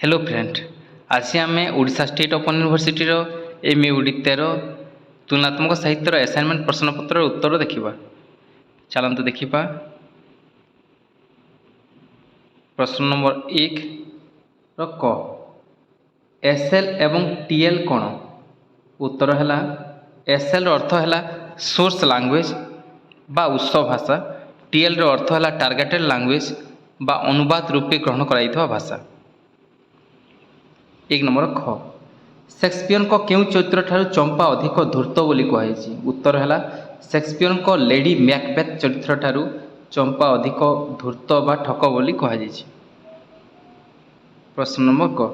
Hello friend, आज आम Odisha State Open University M A OD 13 तुलनात्मक साहित्यर असाइनमेंट प्रश्नपत्र उत्तर देखा। चलते देखा प्रश्न नंबर 1 क एसएल एवं टीएल कौन। उत्तर है एसएल अर्थ है सोर्स लैंग्वेज बा उत्स भाषा, टीएल अर्थ है टार्गेटेड लैंग्वेज बा अनुवाद रूपे ग्रहण कराइथवा भाषा। 1 नंबर ख शेक्सपियर को क्यों चरित्र ठारू चंपा अधिक धूर्त बोली कहुई। उत्तर है शेक्सपियर को लेडी मैकबेथ चरित्र ठारू चंपा अधिक धूर्त बा ठक बोली कहुई। प्रश्न नंबर क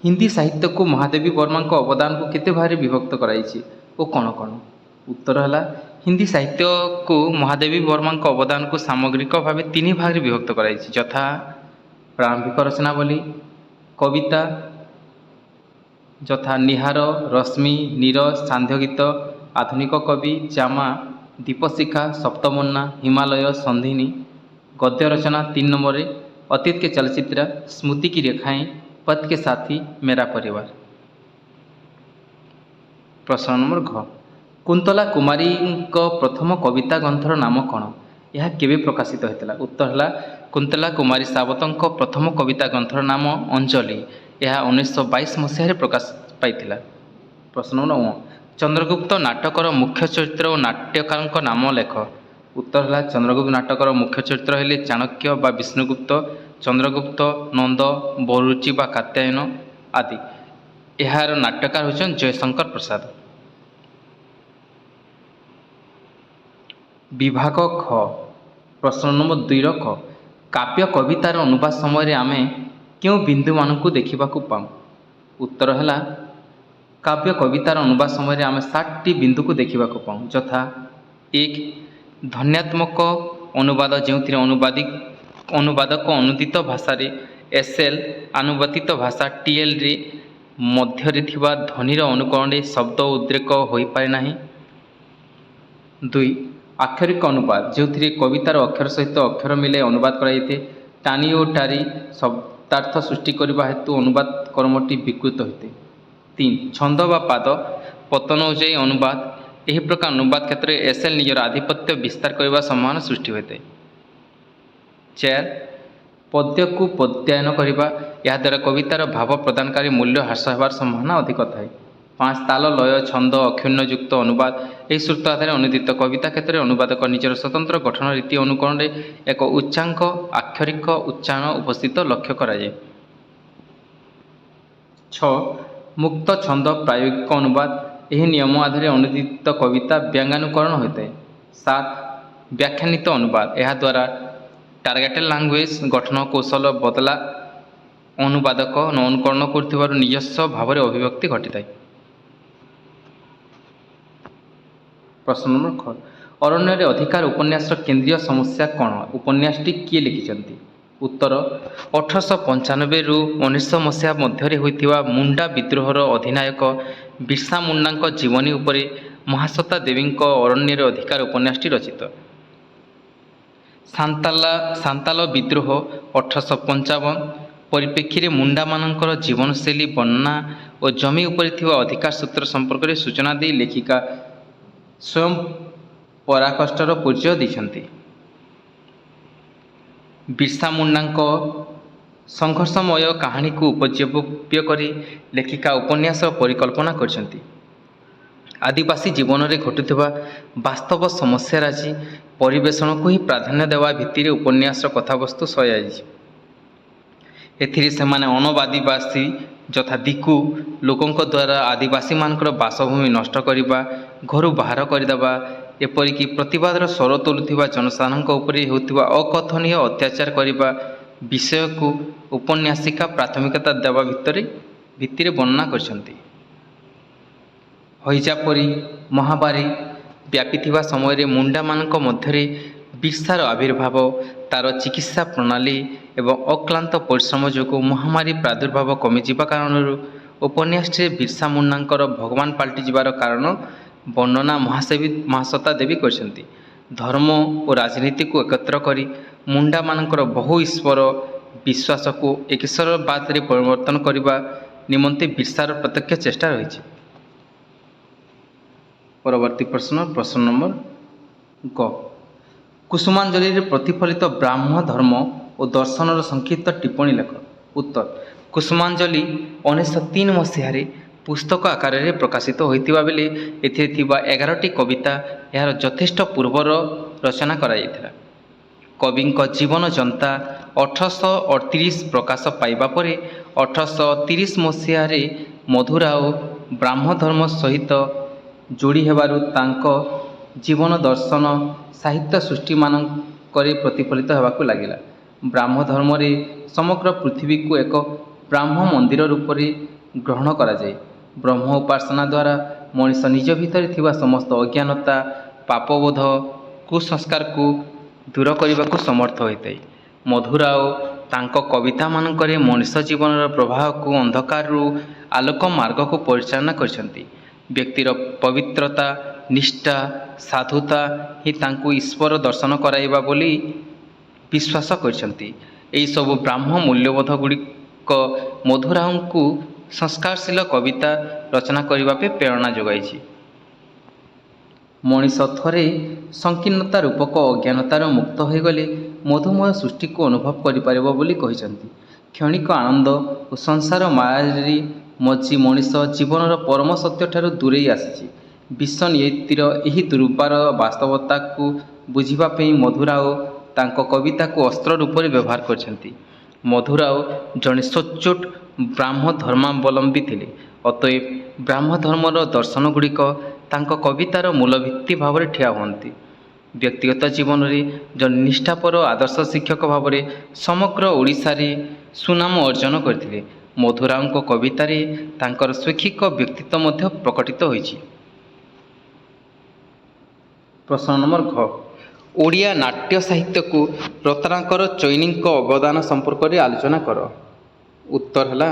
हिंदी साहित्य को महादेवी वर्मा को अवदान को केते भाग विभक्त कराई और कौन कौन। उत्तर है हिंदी साहित्य को महादेवी वर्मा को अवदान को सामग्रिक भाव 3 भाग विभक्त कराई, यथा प्रारंभिक रचनावली, कविता यथा निहार, रश्मि, नीरज, सांध्यगीत, आधुनिक कवि, जामा, दीपशिखा, सप्तमन्ना, हिमालय, संधिनी, गद्य रचना 3 नंबर अतीत के चलचित्र, स्मृति की रेखाएं, पथ के साथी, मेरा परिवार। प्रश्न नंबर घ कुंतला कुमारी को प्रथम कविता ग्रंथर नाम कौन। यह केवे प्रकाशित होता। उत्तर है कुंतला कुमारी सावतों प्रथम कविता ग्रंथर नाम अंजलि। यह 1922 मसीह प्रकाश पाई। प्रश्न नंबर चंद्रगुप्त नाटकर मुख्य चरित्र और नाट्यकार नाम लेख। उत्तर है चंद्रगुप्त नाटकर मुख्य चरित्र हेले चाणक्य बा विष्णुगुप्त, चंद्रगुप्त, नंद, बहुरुचि बा कात्यायन आदि। यार नाट्यकार होचन जयशंकर प्रसाद। विभाग ख प्रश्न नंबर 2 ख काव्य कवितार अनुवाद समय आम क्यों बिंदु मान को देखा पाऊँ। उत्तर है काव्य कवितार अनुवाद समय आम 7टी बिंदु को देखा पाऊँ, यथा 1 ध्वन्यात्मक अनुवाद जो अनुवादक अनुदित भाषा एसएल अनुवादित भाषा टीएल रे मध्य ध्वनिर अनुकरण शब्द उद्रेक हो पाए ना। 2 आक्षरिक अनुवाद जो कवितार अक्षर सहित अक्षर मिले अनुवाद कराइए, टानी और टारी शब्दार्थ सृष्टि करने हेतु अनुवाद कर्मटी विकृत होते। 3 छंद व पाद पतन अनुजाई अनुवाद। यही प्रकार अनुवाद क्षेत्र में एसएल निजर आधिपत्य विस्तार करने संभावना सृष्टि होता है। 4 पद्य को पद्यायन करने याद्वारा कवितार भाव प्रदानकारी मूल्य ह्रास होवार संभावना अधिक थाए। 5 ताल लय छंद अक्षुण्ययुक्त अनुवाद। यही सूत्र आधार अनुदित कविता क्षेत्र में अनुवादक निजर स्वतंत्र गठन रीति अनुकरण एक उच्चांक आक्षरिक उच्चारण उपस्थित लक्ष्य कराए। 6 मुक्त छंद प्रायोगिक अनुवाद। यही नियम आधार अनुदित कविता व्यंगानुकरण होता है। 7 व्याख्यानित अनुवाद। यह द्वारा टार्गेटेड लैंग्वेज गठन कौशल बदला अनुवादक अनुकरण कर निजस्व भाव में अभिव्यक्ति घटी है। प्रश्न नंबर ख अरण्य अधिकार उपन्यास केंद्रीय समस्या कौन। उपन्यासटी किए लिखिं। उत्तर 1895 रु 1900 मसीहा मध्य होता मुंडा विद्रोहर अधिनायक बिरसा मुंडा जीवनी उपरे महासत्ता देवी अरण्य अधिकार उपन्यासटी रचित। सांताल विद्रोह 1855 परिप्रेक्षी में मुंडा मानकर जीवनशैली वर्णना और जमी उपरे अधिकार सूत्र संपर्क में सूचना दे लेखिका स्वयं पराकष्टर परिचय देते। बिरसा मुंडा संघर्षमय कहानी को उपजीव्य करी लेखिका उपन्यास परिकल्पना करछंती। आदिवासी जीवन में घटुवा वास्तव समस्या राशि परिवेशन को ही प्राधान्य देवा भित्तिरे उपन्यास कथावस्तु सजाई। एथिरे सेमाने अनआदिवासी यथा दिकु लोकों द्वारा आदिवासी मानकर बासभूमि नष्ट करवा, घर बाहर करदेवा, एपरिक प्रतिवादर स्वर तोलुवा जनसाधारण उपरे होतिबा अकथनीय अत्याचार करने विषय को उपन्यासिका प्राथमिकता देवा भित्तिरे वर्णना करछंती। हईजा परी महामारी व्यापी समय मुंडा मानक मध्य बिरसार आविर्भाव, तार चिकित्सा प्रणाली एवं अक्लांत परिश्रम जो महामारी प्रादुर्भाव कमिजिबा कारण उपन्यासटी बिरसा मुंडांकर भगवान पाल्टी जीवार कारण वर्णना महासत्ता देवी करछंती। धर्म और राजनीति को एकत्र करी मुंडा मानकर बहु ईश्वर ବିଶ୍ୱାସକୁ ଏକଶ୍ୱରବାଦରେ ପରିବର୍ତ୍ତନ କରିବା ନିମନ୍ତେ ବିର୍ସାର ପ୍ରତ୍ୟକ୍ଷ ଚେଷ୍ଟା ରହିଛି। ପରବର୍ତ୍ତୀ ପ୍ରଶ୍ନ ନମ୍ବର ଗ। କୁସୁମାଞ୍ଜଳିରେ ପ୍ରତିଫଳିତ ବ୍ରାହ୍ମ ଧର୍ମ ଓ ଦର୍ଶନର ସଂକ୍ଷିପ୍ତ ଟିପ୍ପଣୀ ଲେଖ। ଉତ୍ତର। କୁସୁମାଞ୍ଜଳି 1903 ମସିହାରେ ପୁସ୍ତକ ଆକାରରେ ପ୍ରକାଶିତ ହୋଇଥିବା ବେଳେ ଏଥିରେ ଥିବା 11ଟି କବିତା ଏହାର ଯଥେଷ୍ଟ ପୂର୍ବର ରଚନା କରାଯାଇଥିଲା। କବିଙ୍କ ଜୀବନ ଯନ୍ତା 1838 ପ୍ରକାଶ ପାଇବା ପରେ 1830 ମସିହାରେ ମଧୁରାଓ ବ୍ରାହ୍ମଧର୍ମ ସହିତ ଯୋଡ଼ି ହେବାରୁ ତାଙ୍କ ଜୀବନ ଦର୍ଶନ ସାହିତ୍ୟ ସୃଷ୍ଟିମାନଙ୍କରେ ପ୍ରତିଫଳିତ ହେବାକୁ ଲାଗିଲା। ବ୍ରାହ୍ମ ଧର୍ମରେ ସମଗ୍ର ପୃଥିବୀକୁ ଏକ ବ୍ରାହ୍ମ ମନ୍ଦିର ରୂପରେ ଗ୍ରହଣ କରାଯାଏ। ବ୍ରହ୍ମ ଉପାସନା ଦ୍ୱାରା ମଣିଷ ନିଜ ଭିତରେ ଥିବା ସମସ୍ତ ଅଜ୍ଞାନତା, ପାପବୋଧ, କୁସଂସ୍କାରକୁ ଦୂର କରିବାକୁ ସମର୍ଥ ହୋଇଥାଏ। ମଧୁରାଓ ତାଙ୍କ କବିତାମାନଙ୍କରେ ମଣିଷ ଜୀବନର ପ୍ରବାହକୁ ଅନ୍ଧକାରରୁ ଆଲୋକ ମାର୍ଗକୁ ପରିଚାଳନା କରିଛନ୍ତି। ବ୍ୟକ୍ତିର ପବିତ୍ରତା, ନିଷ୍ଠା, ସାଧୁତା ହିଁ ତାଙ୍କୁ ଈଶ୍ୱର ଦର୍ଶନ କରାଇବା ବୋଲି ବିଶ୍ୱାସ କରିଛନ୍ତି। ଏହିସବୁ ବ୍ରାହ୍ମ ମୂଲ୍ୟବୋଧ ଗୁଡ଼ିକ ମଧୁରାଓଙ୍କୁ ସଂସ୍କାରଶୀଳ କବିତା ରଚନା କରିବା ପାଇଁ ପ୍ରେରଣା ଯୋଗାଇଛି। ମଣିଷ ଥରେ ସଂକୀର୍ଣ୍ଣତା ରୂପକ ଅଜ୍ଞାନତାରୁ ମୁକ୍ତ ହୋଇଗଲେ ମଧୁମୟ ସୃଷ୍ଟିକୁ ଅନୁଭବ କରିପାରିବ ବୋଲି କହିଛନ୍ତି। କ୍ଷଣିକ ଆନନ୍ଦ ଓ ସଂସାର ମାୟାରେ ମଜ୍ଜି ମଣିଷ ଜୀବନର ପରମ ସତ୍ୟଠାରୁ ଦୂରେଇ ଆସିଛି। ବିଶ୍ୱନିୟତିର ଏହି ଦୁର୍ବାର ବାସ୍ତବତାକୁ ବୁଝିବା ପାଇଁ ମଧୁରାଓ ତାଙ୍କ କବିତାକୁ ଅସ୍ତ୍ର ରୂପରେ ବ୍ୟବହାର କରିଛନ୍ତି। ମଧୁରାଓ ଜଣେ ସଚ୍ଚୋଟ ବ୍ରାହ୍ମ ଧର୍ମାବଲମ୍ବୀ ଥିଲେ। ଅତଏବ ବ୍ରାହ୍ମ ଧର୍ମର ଦର୍ଶନଗୁଡ଼ିକ ତାଙ୍କ କବିତାର ମୂଳ ଭିତ୍ତି ଭାବରେ ଠିଆ ହୁଅନ୍ତି। ବ୍ୟକ୍ତିଗତ ଜୀବନରେ ଜଣେ ନିଷ୍ଠାପର ଆଦର୍ଶ ଶିକ୍ଷକ ଭାବରେ ସମଗ୍ର ଓଡ଼ିଶାରେ ସୁନାମ ଅର୍ଜନ କରିଥିଲେ। ମଧୁରାଓଙ୍କ କବିତାରେ ତାଙ୍କର ଶୈକ୍ଷିକ ବ୍ୟକ୍ତିତ୍ୱ ମଧ୍ୟ ପ୍ରକଟିତ ହୋଇଛି। ପ୍ରଶ୍ନ ନମ୍ବର ଘ। ଓଡ଼ିଆ ନାଟ୍ୟ ସାହିତ୍ୟକୁ ରତ୍ନାକର ଚୈନୀଙ୍କ ଅବଦାନ ସମ୍ପର୍କରେ ଆଲୋଚନା କର। ଉତ୍ତର ହେଲା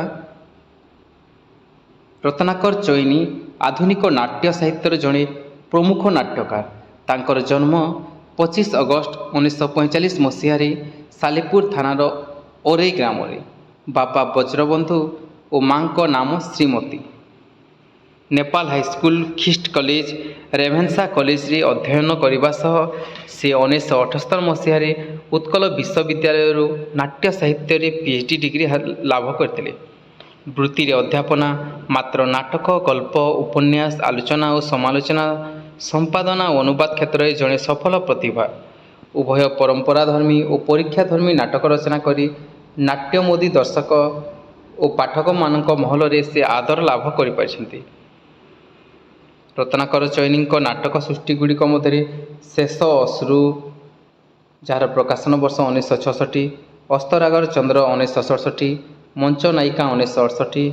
ରତ୍ନାକର ଚୈନୀ ଆଧୁନିକ ନାଟ୍ୟ ସାହିତ୍ୟର ଜଣେ ପ୍ରମୁଖ ନାଟ୍ୟକାର। ତାଙ୍କର ଜନ୍ମ 25 ଅଗଷ୍ଟ 1945 ମସିହାରେ ସାଲେପୁର ଥାନାର ଓରେଇ ଗ୍ରାମରେ। ବାପା ବଜ୍ରବନ୍ଧୁ ଓ ମାଙ୍କ ନାମ ଶ୍ରୀମତୀ। ନେପାଳ ହାଇସ୍କୁଲ, ଖ୍ରୀଷ୍ଟ କଲେଜ, ରେଭେନ୍ସା କଲେଜରେ ଅଧ୍ୟୟନ କରିବା ସହ ସେ 1978 ମସିହାରେ ଉତ୍କଳ ବିଶ୍ୱବିଦ୍ୟାଳୟରୁ ନାଟ୍ୟ ସାହିତ୍ୟରେ PhD ଡିଗ୍ରୀ ଲାଭ କରିଥିଲେ। ବୃତ୍ତିରେ ଅଧ୍ୟାପନା, ମାତ୍ର ନାଟକ, ଗଳ୍ପ, ଉପନ୍ୟାସ, ଆଲୋଚନା ଓ ସମାଲୋଚନା, ସମ୍ପାଦନା ଓ ଅନୁବାଦ କ୍ଷେତ୍ରରେ ଜଣେ ସଫଳ ପ୍ରତିଭା। ଉଭୟ ପରମ୍ପରାଧର୍ମୀ ଓ ପରୀକ୍ଷାଧର୍ମୀ ନାଟକ ରଚନା କରି ନାଟ୍ୟମୋଦୀ ଦର୍ଶକ ଓ ପାଠକମାନଙ୍କ ମହଲରେ ସେ ଆଦର ଲାଭ କରିପାରିଛନ୍ତି। ରତ୍ନାକର ଚୈନୀଙ୍କ ନାଟକ ସୃଷ୍ଟିଗୁଡ଼ିକ ମଧ୍ୟରେ ଶେଷ ଅଶ୍ରୁ, ଯାହାର ପ୍ରକାଶନ ବର୍ଷ 1966, ଅସ୍ତରାଗର ଚନ୍ଦ୍ର 1967, ମଞ୍ଚ ନାୟିକା 1968,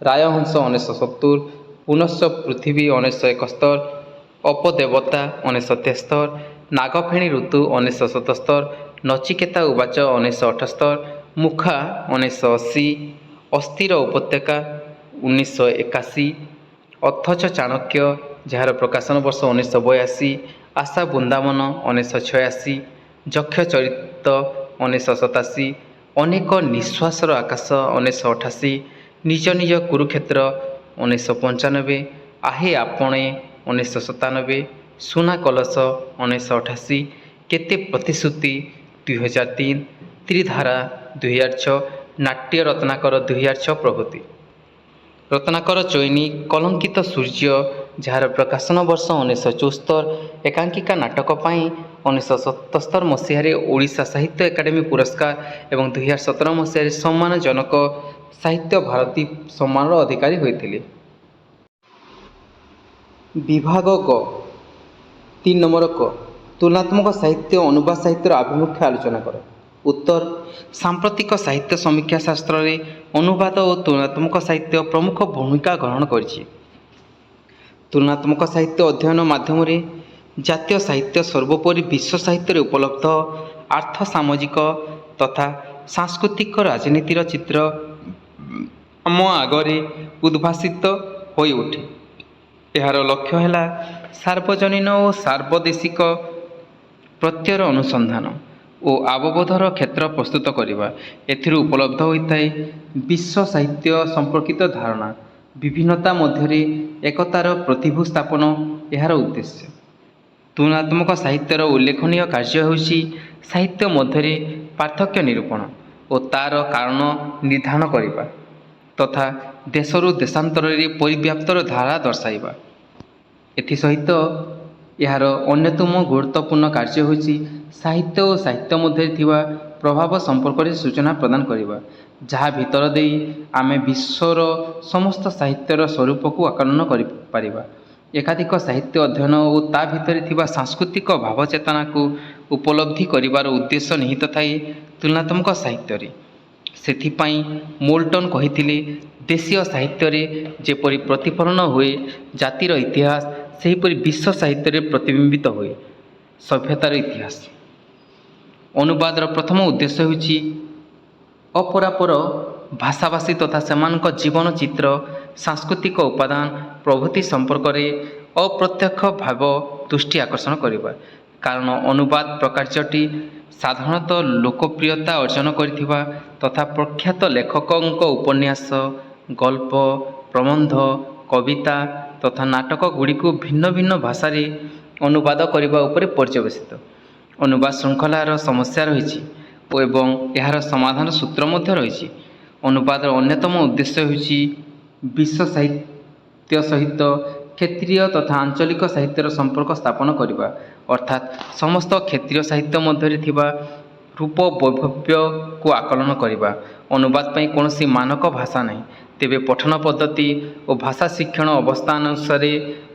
ରାୟହଂସ 1970, ପୁନଶ୍ଚ ପୃଥିବୀ 1971, ଅପଦେବତା 1973, ନାଗଫେଣୀ ଋତୁ 1977, ନଚିକେତା ଉବାଚ 1978, ମୁଖା 1980, ଅସ୍ଥିର ଉପତ୍ୟକା 1981, ଅଥଚ ଚାଣକ୍ୟ, ଯାହାର ପ୍ରକାଶନ ବର୍ଷ 1982, ଆଶା ବୃନ୍ଦାବନ 1986, ଯକ୍ଷ ଚରିତ 1987, ଅନେକ ନିଶ୍ୱାସର ଆକାଶ 1988, ନିଜ ନିଜ କୁରୁକ୍ଷେତ୍ର 1995, ଆହେ ଆପଣେ 1997, ସୁନା କଳସ 1988, କେତେ ପ୍ରତିଶ୍ରୁତି 2003, ତ୍ରିଧାରା 2006, ନାଟ୍ୟ ରତ୍ନାକର 2006 ପ୍ରଭୃତି। ରତ୍ନାକର ଚୈନୀ କଲଙ୍କିତ ସୂର୍ଯ୍ୟ, ଯାହାର ପ୍ରକାଶନ ବର୍ଷ 1974, ଏକାଙ୍କିକା ନାଟକ ପାଇଁ 1977 ମସିହାରେ ଓଡ଼ିଶା ସାହିତ୍ୟ ଏକାଡେମୀ ପୁରସ୍କାର ଏବଂ 2017 ମସିହାରେ ସମ୍ମାନଜନକ ସାହିତ୍ୟ ଭାରତୀ ସମ୍ମାନର ଅଧିକାରୀ ହୋଇଥିଲେ। ବିଭାଗ ଗ। 3 ନମ୍ବର କ। ତୁଳନାତ୍ମକ ସାହିତ୍ୟ ଅନୁବାଦ ସାହିତ୍ୟର ଆଭିମୁଖ୍ୟ ଆଲୋଚନା କର। ଉତ୍ତର। ସାମ୍ପ୍ରତିକ ସାହିତ୍ୟ ସମୀକ୍ଷା ଶାସ୍ତ୍ରରେ ଅନୁବାଦ ଓ ତୁଳନାତ୍ମକ ସାହିତ୍ୟ ପ୍ରମୁଖ ଭୂମିକା ଗ୍ରହଣ କରିଛି। ତୁଳନାତ୍ମକ ସାହିତ୍ୟ ଅଧ୍ୟୟନ ମାଧ୍ୟମରେ ଜାତୀୟ ସାହିତ୍ୟ ସର୍ବୋପରି ବିଶ୍ୱ ସାହିତ୍ୟରେ ଉପଲବ୍ଧ ଆର୍ଥ ସାମାଜିକ ତଥା ସାଂସ୍କୃତିକ ରାଜନୀତିର ଚିତ୍ର ଆମ ଆଗରେ ଉଦ୍ଭାସିତ ହୋଇଉଠେ। ଏହାର ଲକ୍ଷ୍ୟ ହେଲା ସାର୍ବଜନୀନ ଓ ସାର୍ବଦେଶିକ ପ୍ରତ୍ୟୟର ଅନୁସନ୍ଧାନ। ଓ ଆବବୋଧର କ୍ଷେତ୍ର ପ୍ରସ୍ତୁତ କରିବା। ଏଥିରୁ ଉପଲବ୍ଧ ହୋଇଥାଏ ବିଶ୍ୱ ସାହିତ୍ୟ ସମ୍ପର୍କିତ ଧାରଣା, ବିଭିନ୍ନତା ମଧ୍ୟରେ ଏକତାର ପ୍ରତିଭୂସ୍ଥାପନ ଏହାର ଉଦ୍ଦେଶ୍ୟ। ତୁଳନାତ୍ମକ ସାହିତ୍ୟର ଉଲ୍ଲେଖନୀୟ କାର୍ଯ୍ୟ ହେଉଛି ସାହିତ୍ୟ ମଧ୍ୟରେ ପାର୍ଥକ୍ୟ ନିରୂପଣ ଓ ତା'ର କାରଣ ନିର୍ଦ୍ଧାରଣ କରିବା ତଥା ଦେଶରୁ ଦେଶାନ୍ତରରେ ପରିବ୍ୟାପ୍ତର ଧାରା ଦର୍ଶାଇବା। ଏଥିସହିତ ଏହାର ଅନ୍ୟତମ ଗୁରୁତ୍ୱପୂର୍ଣ୍ଣ କାର୍ଯ୍ୟ ହେଉଛି ସାହିତ୍ୟ ଓ ସାହିତ୍ୟ ମଧ୍ୟରେ ଥିବା ପ୍ରଭାବ ସମ୍ପର୍କରେ ସୂଚନା ପ୍ରଦାନ କରିବା, ଯାହା ଭିତର ଦେଇ ଆମେ ବିଶ୍ୱର ସମସ୍ତ ସାହିତ୍ୟର ସ୍ୱରୂପକୁ ଆକଳନ କରିପାରିବା। ଏକାଧିକ ସାହିତ୍ୟ ଅଧ୍ୟୟନ ଓ ତା ଭିତରେ ଥିବା ସାଂସ୍କୃତିକ ଭାବଚେତନାକୁ ଉପଲବ୍ଧି କରିବାର ଉଦ୍ଦେଶ୍ୟ ନିହିତ ଥାଏ ତୁଳନାତ୍ମକ ସାହିତ୍ୟରେ। ସେଥିପାଇଁ ମୋଲ୍ଟନ୍ କହିଥିଲେ, ଦେଶୀୟ ସାହିତ୍ୟରେ ଯେପରି ପ୍ରତିଫଳନ ହୁଏ ଜାତିର ଇତିହାସ, ସେହିପରି ବିଶ୍ୱ ସାହିତ୍ୟରେ ପ୍ରତିବିମ୍ବିତ ହୁଏ ସଭ୍ୟତାର ଇତିହାସ। ଅନୁବାଦର ପ୍ରଥମ ଉଦ୍ଦେଶ୍ୟ ହେଉଛି ଅପରାପର ଭାଷାଭାଷୀ ତଥା ସେମାନଙ୍କ ଜୀବନ ଚିତ୍ର, ସାଂସ୍କୃତିକ ଉପାଦାନ ପ୍ରଭୃତି ସମ୍ପର୍କରେ ଅପ୍ରତ୍ୟକ୍ଷ ଭାବ ଦୃଷ୍ଟି ଆକର୍ଷଣ କରିବା। କାରଣ ଅନୁବାଦ ପ୍ରକାର୍ଯ୍ୟଟି ସାଧାରଣତଃ ଲୋକପ୍ରିୟତା ଅର୍ଜନ କରିଥିବା ତଥା ପ୍ରଖ୍ୟାତ ଲେଖକଙ୍କ ଉପନ୍ୟାସ, ଗଳ୍ପ, ପ୍ରବନ୍ଧ, କବିତା ତଥା ନାଟକ ଗୁଡ଼ିକୁ ଭିନ୍ନ ଭିନ୍ନ ଭାଷାରେ ଅନୁବାଦ କରିବା ଉପରେ ପର୍ଯ୍ୟବେସିତ। ଅନୁବାଦ ଶୃଙ୍ଖଳାର ସମସ୍ୟା ରହିଛି ଏବଂ ଏହାର ସମାଧାନ ସୂତ୍ର ମଧ୍ୟ ରହିଛି। ଅନୁବାଦର ଅନ୍ୟତମ ଉଦ୍ଦେଶ୍ୟ ହେଉଛି ବିଶ୍ୱ ସାହିତ୍ୟ ସହିତ କ୍ଷେତ୍ରୀୟ ତଥା ଆଞ୍ଚଳିକ ସାହିତ୍ୟର ସମ୍ପର୍କ ସ୍ଥାପନ କରିବା, ଅର୍ଥାତ୍ ସମସ୍ତ କ୍ଷେତ୍ରୀୟ ସାହିତ୍ୟ ମଧ୍ୟରେ ଥିବା ରୂପ ବୈଭବ୍ୟକୁ ଆକଳନ କରିବା। ଅନୁବାଦ ପାଇଁ କୌଣସି ମାନକ ଭାଷା ନାହିଁ, ତେବେ ପଠନ ପଦ୍ଧତି ଓ ଭାଷା ଶିକ୍ଷଣ ଅବସ୍ଥା ଅନୁସାରେ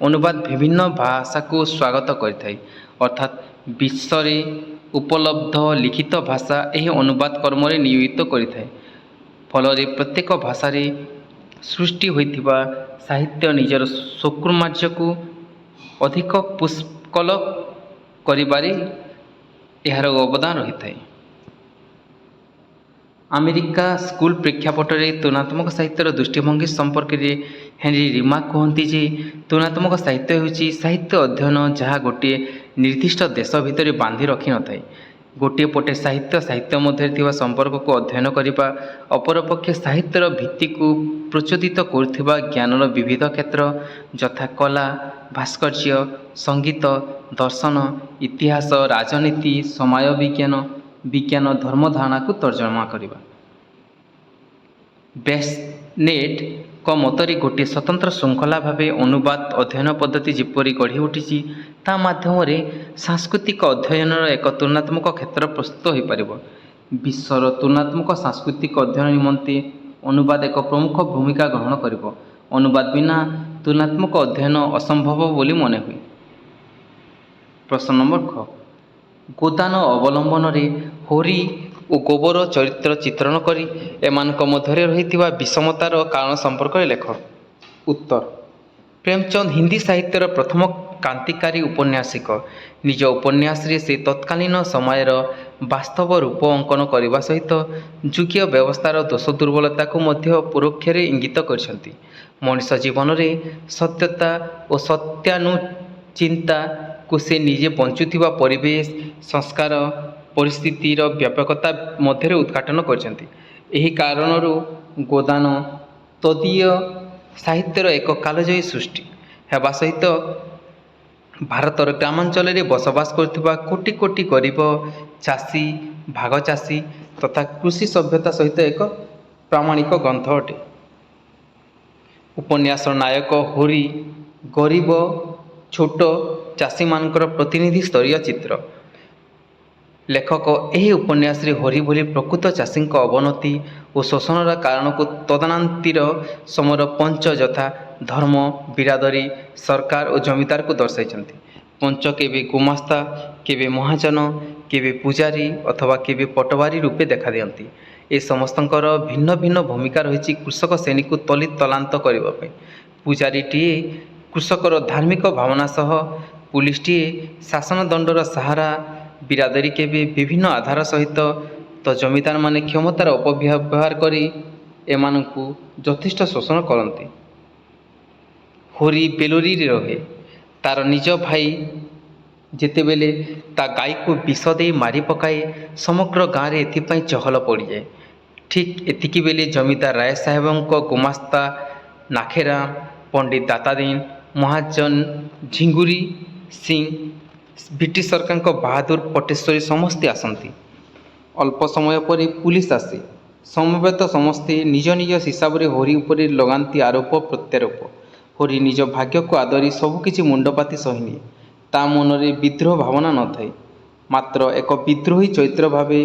ଅନୁବାଦ ବିଭିନ୍ନ ଭାଷାକୁ ସ୍ୱାଗତ କରିଥାଏ, ଅର୍ଥାତ୍ ବିଶ୍ୱରେ ଉପଲବ୍ଧ ଲିଖିତ ଭାଷା ଏହି ଅନୁବାଦ କର୍ମରେ ନିୟୋଜିତ କରିଥାଏ। ଫଳରେ ପ୍ରତ୍ୟେକ ଭାଷାରେ ସୃଷ୍ଟି ହୋଇଥିବା ସାହିତ୍ୟ ନିଜର ସ୍ୱକୃମାର୍ଯ୍ୟକୁ ଅଧିକ ପୁଷ୍କଳ କରିବାରେ ଏହାର ଅବଦାନ ରହିଥାଏ। ଆମେରିକା ସ୍କୁଲ ପ୍ରେକ୍ଷାପଟରେ ତୁଳନାତ୍ମକ ସାହିତ୍ୟର ଦୃଷ୍ଟିଭଙ୍ଗୀ ସମ୍ପର୍କରେ ହେନରି ରିମାର୍କ କହନ୍ତି ଯେ, ତୁଳନାତ୍ମକ ସାହିତ୍ୟ ହେଉଛି ସାହିତ୍ୟ ଅଧ୍ୟୟନ ଯାହା ଗୋଟିଏ ନିର୍ଦ୍ଦିଷ୍ଟ ଦେଶ ଭିତରେ ବାନ୍ଧି ରଖିନଥାଏ। ଗୋଟିଏ ପଟେ ସାହିତ୍ୟ ମଧ୍ୟରେ ଥିବା ସମ୍ପର୍କକୁ ଅଧ୍ୟୟନ କରିବା, ଅପରପକ୍ଷେ ସାହିତ୍ୟର ଭିତ୍ତିକୁ ପ୍ରଚୋଦିତ କରୁଥିବା ଜ୍ଞାନର ବିବିଧ କ୍ଷେତ୍ର ଯଥା କଲା, ଭାସ୍କର୍ଯ୍ୟ, ସଙ୍ଗୀତ, ଦର୍ଶନ, ଇତିହାସ, ରାଜନୀତି, ସମାଜ ବିଜ୍ଞାନ, ଧର୍ମଧାରଣାକୁ ତର୍ଜମା କରିବା। ବେସନେଟଙ୍କ ମତରେ ଗୋଟିଏ ସ୍ୱତନ୍ତ୍ର ଶୃଙ୍ଖଳା ଭାବେ ଅନୁବାଦ ଅଧ୍ୟୟନ ପଦ୍ଧତି ଯେପରି ଗଢ଼ି ଉଠିଛି, ତା ମାଧ୍ୟମରେ ସାଂସ୍କୃତିକ ଅଧ୍ୟୟନର ଏକ ତୁଳନାତ୍ମକ କ୍ଷେତ୍ର ପ୍ରସ୍ତୁତ ହୋଇପାରିବ। ବିଶ୍ୱର ତୁଳନାତ୍ମକ ସାଂସ୍କୃତିକ ଅଧ୍ୟୟନ ନିମନ୍ତେ ଅନୁବାଦ ଏକ ପ୍ରମୁଖ ଭୂମିକା ଗ୍ରହଣ କରିବ। ଅନୁବାଦ ବିନା ତୁଳନାତ୍ମକ ଅଧ୍ୟୟନ ଅସମ୍ଭବ ବୋଲି ମନେହୁଏ। ପ୍ରଶ୍ନ ନମ୍ବର ଖ। ଗୋଦାନ ଅବଲମ୍ବନରେ ହୋରି ଓ ଗୋବର ଚରିତ୍ର ଚିତ୍ରଣ କରି ଏମାନଙ୍କ ମଧ୍ୟରେ ରହିଥିବା ବିଷମତାର କାରଣ ସମ୍ପର୍କରେ ଲେଖ। ଉତ୍ତର। ପ୍ରେମଚନ୍ଦ ହିନ୍ଦୀ ସାହିତ୍ୟର ପ୍ରଥମ କ୍ରାନ୍ତିକାରୀ ଉପନ୍ୟାସିକ। ନିଜ ଉପନ୍ୟାସରେ ସେ ତତ୍କାଳୀନ ସମୟର ବାସ୍ତବ ରୂପ ଅଙ୍କନ କରିବା ସହିତ ଯୁଗୀୟ ବ୍ୟବସ୍ଥାର ଦୋଷ ଦୁର୍ବଳତାକୁ ମଧ୍ୟ ପରୋକ୍ଷରେ ଇଙ୍ଗିତ କରିଛନ୍ତି। ମଣିଷ ଜୀବନରେ ସତ୍ୟତା ଓ ସତ୍ୟାନୁଚିନ୍ତାକୁ ସେ ନିଜେ ବଞ୍ଚୁଥିବା ପରିବେଶ, ସଂସ୍କାର, ପରିସ୍ଥିତିର ବ୍ୟାପକତା ମଧ୍ୟରେ ଉଦ୍ଘାଟନ କରିଛନ୍ତି। ଏହି କାରଣରୁ ଗୋଦାନ ତଦୀୟ ସାହିତ୍ୟର ଏକ କାଳଜୟୀ ସୃଷ୍ଟି ହେବା ସହିତ ଭାରତର ଗ୍ରାମାଞ୍ଚଳରେ ବସବାସ କରୁଥିବା କୋଟି କୋଟି ଗରିବ ଚାଷୀ, ଭାଗ ଚାଷୀ ତଥା କୃଷି ସଭ୍ୟତା ସହିତ ଏକ ପ୍ରାମାଣିକ ଗ୍ରନ୍ଥ ଅଟେ। ଉପନ୍ୟାସର ନାୟକ ହୋରି ଗରିବ ଛୋଟ ଚାଷୀମାନଙ୍କର ପ୍ରତିନିଧି ସ୍ତରୀୟ ଚିତ୍ର। ଲେଖକ ଏହି ଉପନ୍ୟାସରେ ହୋରି ଭଳି ପ୍ରକୃତ ଚାଷୀଙ୍କ ଅବନତି ଓ ଶୋଷଣର କାରଣକୁ ତଦାନନ୍ତୀର ସମୟର ପଞ୍ଚ ଯଥା ଧର୍ମ, ବିରାଦରୀ, ସରକାର ଓ ଜମିଦାରକୁ ଦର୍ଶାଇଛନ୍ତି। ପଞ୍ଚ କେବେ ଗୁମାସ୍ତା, କେବେ ମହାଜନ, କେବେ ପୂଜାରୀ ଅଥବା କେବେ ପଟୱାରୀ ରୂପେ ଦେଖାଦିଅନ୍ତି। ଏ ସମସ୍ତଙ୍କର ଭିନ୍ନ ଭିନ୍ନ ଭୂମିକା ରହିଛି କୃଷକ ଶ୍ରେଣୀକୁ ତଳିତଳାନ୍ତ କରିବା ପାଇଁ। ପୂଜାରୀଟିଏ କୃଷକର ଧାର୍ମିକ ଭାବନା ସହ, ପୁଲିସଟିଏ ଶାସନଦଣ୍ଡର ସାହାରା, ବିରାଦରୀ କେବେ ବିଭିନ୍ନ ଆଧାର ସହିତ, ତ ଜମିଦାରମାନେ କ୍ଷମତାର ଅପବ୍ୟବହାର କରି ଏମାନଙ୍କୁ ଯଥେଷ୍ଟ ଶୋଷଣ କରନ୍ତି। ହୋରି ବେଲୁରୀରେ ରହେ। ତାର ନିଜ ଭାଇ ଯେତେବେଳେ ତା ଗାଈକୁ ବିଷ ଦେଇ ମାରି ପକାଏ, ସମଗ୍ର ଗାଁରେ ଏଥିପାଇଁ ଚହଲ ପଡ଼ିଯାଏ। ଠିକ୍ ଏତିକି ବେଳେ ଜମିଦାର ରାୟ ସାହେବଙ୍କ ଗୁମାସ୍ତା ନାଖେରାମ, ପଣ୍ଡିତ ଦାତାଦିନ, ମହାଜନ ଝିଙ୍ଗୁରି ସିଂ, ବ୍ରିଟିଶ ସରକାରଙ୍କ ବାହାଦୁର ପଟେଶ୍ୱରୀ ସମସ୍ତେ ଆସନ୍ତି। ଅଳ୍ପ ସମୟ ପରେ ପୁଲିସ ଆସେ। ସମବେତ ସମସ୍ତେ ନିଜ ନିଜ ହିସାବରେ ହରି ଉପରେ ଲଗାନ୍ତି ଆରୋପ ପ୍ରତ୍ୟାରୋପ। ହରି ନିଜ ଭାଗ୍ୟକୁ ଆଦରି ସବୁକିଛି ମୁଣ୍ଡପାତି ସହିନିଏ। ତା ମନରେ ବିଦ୍ରୋହ ଭାବନା ନଥାଏ। ମାତ୍ର ଏକ ବିଦ୍ରୋହୀ ଚରିତ୍ର ଭାବେ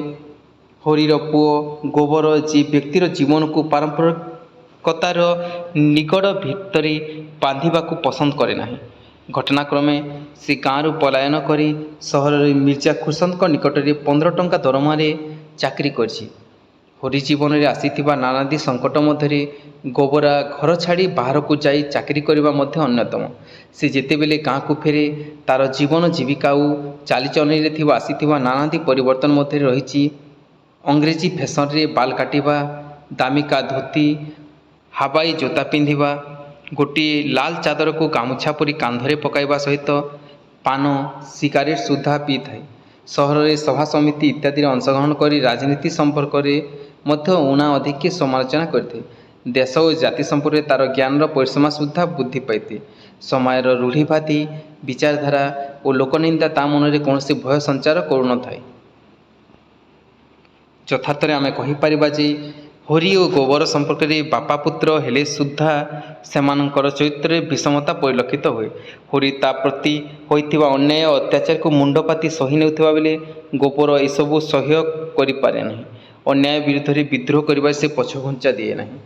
ହରିର ପୁଅ ଗୋବର, ଯିଏ ବ୍ୟକ୍ତିର ଜୀବନକୁ ପାରମ୍ପରିକତାର ନିଗଡ଼ ଭିତରେ ବାନ୍ଧିବାକୁ ପସନ୍ଦ କରେ ନାହିଁ। ଘଟଣାକ୍ରମେ ସେ ଗାଁରୁ ପଳାୟନ କରି ସହରରେ ମିର୍ଜା ଖୁର୍ସଦଙ୍କ ନିକଟରେ 15 ଟଙ୍କା ଦରମାରେ ଚାକିରି କରିଛି। ହରି ଜୀବନରେ ଆସିଥିବା ନାନାଦି ସଙ୍କଟ ମଧ୍ୟରେ ଗୋବରା ଘର ଛାଡ଼ି ବାହାରକୁ ଯାଇ ଚାକିରି କରିବା ମଧ୍ୟ ଅନ୍ୟତମ। ସେ ଯେତେବେଳେ ଗାଁକୁ ଫେରେ, ତାର ଜୀବନ ଜୀବିକା ଓ ଚାଲିଚଳଣିରେ ଆସିଥିବା ନାନାଦି ପରିବର୍ତ୍ତନ ମଧ୍ୟରେ ରହିଛି ଅଂଗ୍ରେଜୀ ଫ୍ୟାସନରେ ବାଲ କାଟିବା, ଦାମିକା ଧୋତି, ହାବାଇ ଜୋତା ପିନ୍ଧିବା, ଗୋଟିଏ ଲାଲ ଚାଦରକୁ ଗାମୁଛା ପରି କାନ୍ଧରେ ପକାଇବା ସହିତ ପାନ, ସିଗାରେଟ ସୁଦ୍ଧା ପିଇଥାଏ। ସହରରେ ସଭାସମିତି ଇତ୍ୟାଦିରେ ଅଂଶଗ୍ରହଣ କରି ରାଜନୀତି ସମ୍ପର୍କରେ ମଧ୍ୟ ଊଣା ଅଧିକେ ସମାଲୋଚନା କରିଥାଏ। ଦେଶ ଓ ଜାତି ସମ୍ପର୍କରେ ତାର ଜ୍ଞାନର ପରିସୀମା ସୁଦ୍ଧା ବୃଦ୍ଧି ପାଇଥାଏ। ସମୟର ରୂଢ଼ିବାଦୀ ବିଚାରଧାରା ଓ ଲୋକନିନ୍ଦା ତା ମନରେ କୌଣସି ଭୟ ସଞ୍ଚାର କରୁନଥାଏ। ଯଥାର୍ଥରେ ଆମେ କହିପାରିବା ଯେ ହରି ଓ ଗୋବର ସମ୍ପର୍କରେ ବାପା ପୁତ୍ର ହେଲେ ସୁଦ୍ଧା ସେମାନଙ୍କର ଚରିତ୍ରରେ ବିଷମତା ପରିଲକ୍ଷିତ ହୁଏ। ହରି ତା ପ୍ରତି ହୋଇଥିବା ଅନ୍ୟାୟ ଓ ଅତ୍ୟାଚାରକୁ ମୁଣ୍ଡପାତି ସହି ନେଉଥିବା ବେଳେ ଗୋବର ଏସବୁ ସହ୍ୟ କରିପାରେ ନାହିଁ। ଅନ୍ୟାୟ ବିରୁଦ୍ଧରେ ବିଦ୍ରୋହ କରିବାରେ ସେ ପଛଘୁଞ୍ଚା ଦିଏ ନାହିଁ।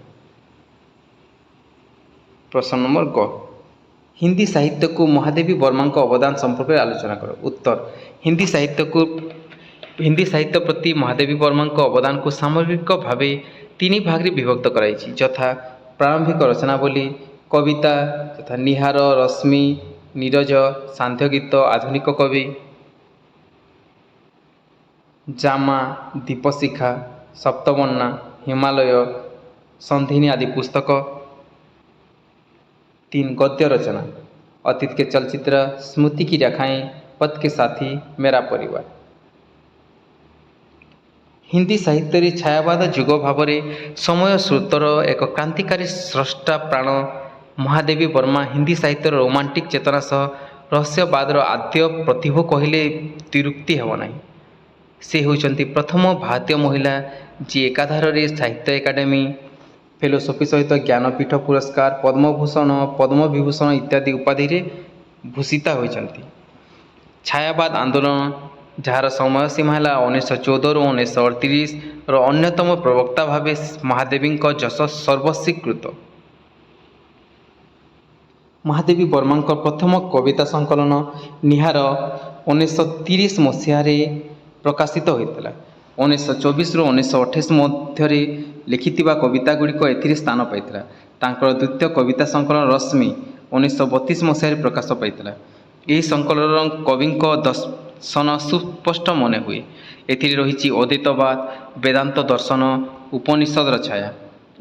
ପ୍ରଶ୍ନ ନମ୍ବର ଗ, ହିନ୍ଦୀ ସାହିତ୍ୟକୁ ମହାଦେବୀ ବର୍ମାଙ୍କ ଅବଦାନ ସମ୍ପର୍କରେ ଆଲୋଚନା କର। ଉତ୍ତର, ହିନ୍ଦୀ ସାହିତ୍ୟ ପ୍ରତି ମହାଦେବୀ ବର୍ମାଙ୍କ ଅବଦାନକୁ ସାମଗ୍ରିକ ଭାବେ 3 ଭାଗରେ ବିଭକ୍ତ କରାଯାଇଛି, ଯଥା ପ୍ରାରମ୍ଭିକ ରଚନାବଳୀ, କବିତା ଯଥା ନୀହାର, ରଶ୍ମି, ନୀରଜ, ସାନ୍ଧ୍ୟଗୀତ, ଆଧୁନିକ କବି, ଜାମା, ଦୀପଶିଖା, ସପ୍ତବର୍ଣ୍ଣା, ହିମାଳୟ, ସନ୍ଧିନୀ ଆଦି ପୁସ୍ତକ। 3 ଗଦ୍ୟ ରଚନା, ଅତୀତ କେ ଚଳଚିତ୍ର, ସ୍ମୃତି କି ରେଖାଏଁ, ପଥ କେ ସାଥୀ, ମେରା ପରିବାର। ହିନ୍ଦୀ ସାହିତ୍ୟରେ ଛାୟାବାଦ ଯୁଗ ଭାବରେ ସମୟ ସ୍ରୋତର ଏକ କ୍ରାନ୍ତିକାରୀ ସ୍ରଷ୍ଟା ପ୍ରାଣ ମହାଦେବୀ ବର୍ମା ହିନ୍ଦୀ ସାହିତ୍ୟର ରୋମାଣ୍ଟିକ ଚେତନା ସହ ରହସ୍ୟବାଦର ଆଦ୍ୟ ପ୍ରତିଭ କହିଲେ ତ୍ରୁଟି ହେବ ନାହିଁ। ସେ ହେଉଛନ୍ତି ପ୍ରଥମ ଭାରତୀୟ ମହିଳା ଯିଏ ଏକାଧାରରେ ସାହିତ୍ୟ ଏକାଡେମୀ ଫେଲୋସିପି ସହିତ ଜ୍ଞାନପୀଠ ପୁରସ୍କାର, ପଦ୍ମଭୂଷଣ, ପଦ୍ମବିଭୂଷଣ ଇତ୍ୟାଦି ଉପାଧିରେ ଭୂଷିତା ହୋଇଛନ୍ତି। ଛାୟାବାଦ ଆନ୍ଦୋଳନ, ଯାହାର ସମୟସୀମା ହେଲା 1914ରୁ 1938ର ଅନ୍ୟତମ ପ୍ରବକ୍ତା ଭାବେ ମହାଦେବୀଙ୍କ ଯଶ ସର୍ବସ୍ୱୀକୃତ। ମହାଦେବୀ ବର୍ମାଙ୍କ ପ୍ରଥମ କବିତା ସଂକଳନ ନୀହାର 1930 ମସିହାରେ ପ୍ରକାଶିତ ହୋଇଥିଲା। 1924ରୁ 1928 ମଧ୍ୟରେ ଲେଖିଥିବା କବିତାଗୁଡ଼ିକ ଏଥିରେ ସ୍ଥାନ ପାଇଥିଲା। ତାଙ୍କର ଦ୍ୱିତୀୟ କବିତା ସଂକଳନ ରଶ୍ମି 1932 ମସିହାରେ ପ୍ରକାଶ ପାଇଥିଲା। ଏହି ସଂକଳନର କବିଙ୍କ ଦର୍ଶନ ସୁସ୍ପଷ୍ଟ ମନେହୁଏ। ଏଥିରେ ରହିଛି ଅଦ୍ୱୈତବାଦ, ବେଦାନ୍ତ ଦର୍ଶନ, ଉପନିଷଦର ଛାୟା।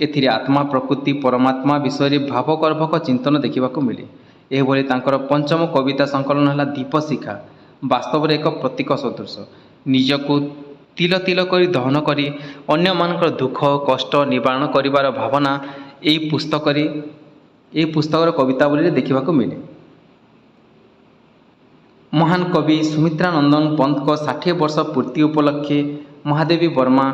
ଏଥିରେ ଆତ୍ମା, ପ୍ରକୃତି, ପରମାତ୍ମା ବିଷୟରେ ଭାବଗର୍ଭକ ଚିନ୍ତନ ଦେଖିବାକୁ ମିଳେ। ଏହିଭଳି ତାଙ୍କର ପଞ୍ଚମ କବିତା ସଂକଳନ ହେଲା ଦୀପଶିଖା, ବାସ୍ତବରେ ଏକ ପ୍ରତୀକ ସଦୃଶ। ନିଜକୁ ତିଳ ତିଳ କରି ଦହନ କରି ଅନ୍ୟମାନଙ୍କର ଦୁଃଖ କଷ୍ଟ ନିବାରଣ କରିବାର ଭାବନା ଏହି ପୁସ୍ତକର କବିତାବଳୀରେ ଦେଖିବାକୁ ମିଳେ। ମହାନ କବି ସୁମିତ୍ରାନନ୍ଦନ ପନ୍ତଙ୍କ 60 ବର୍ଷ ପୂର୍ତ୍ତି ଉପଲକ୍ଷେ ମହାଦେବୀ ବର୍ମା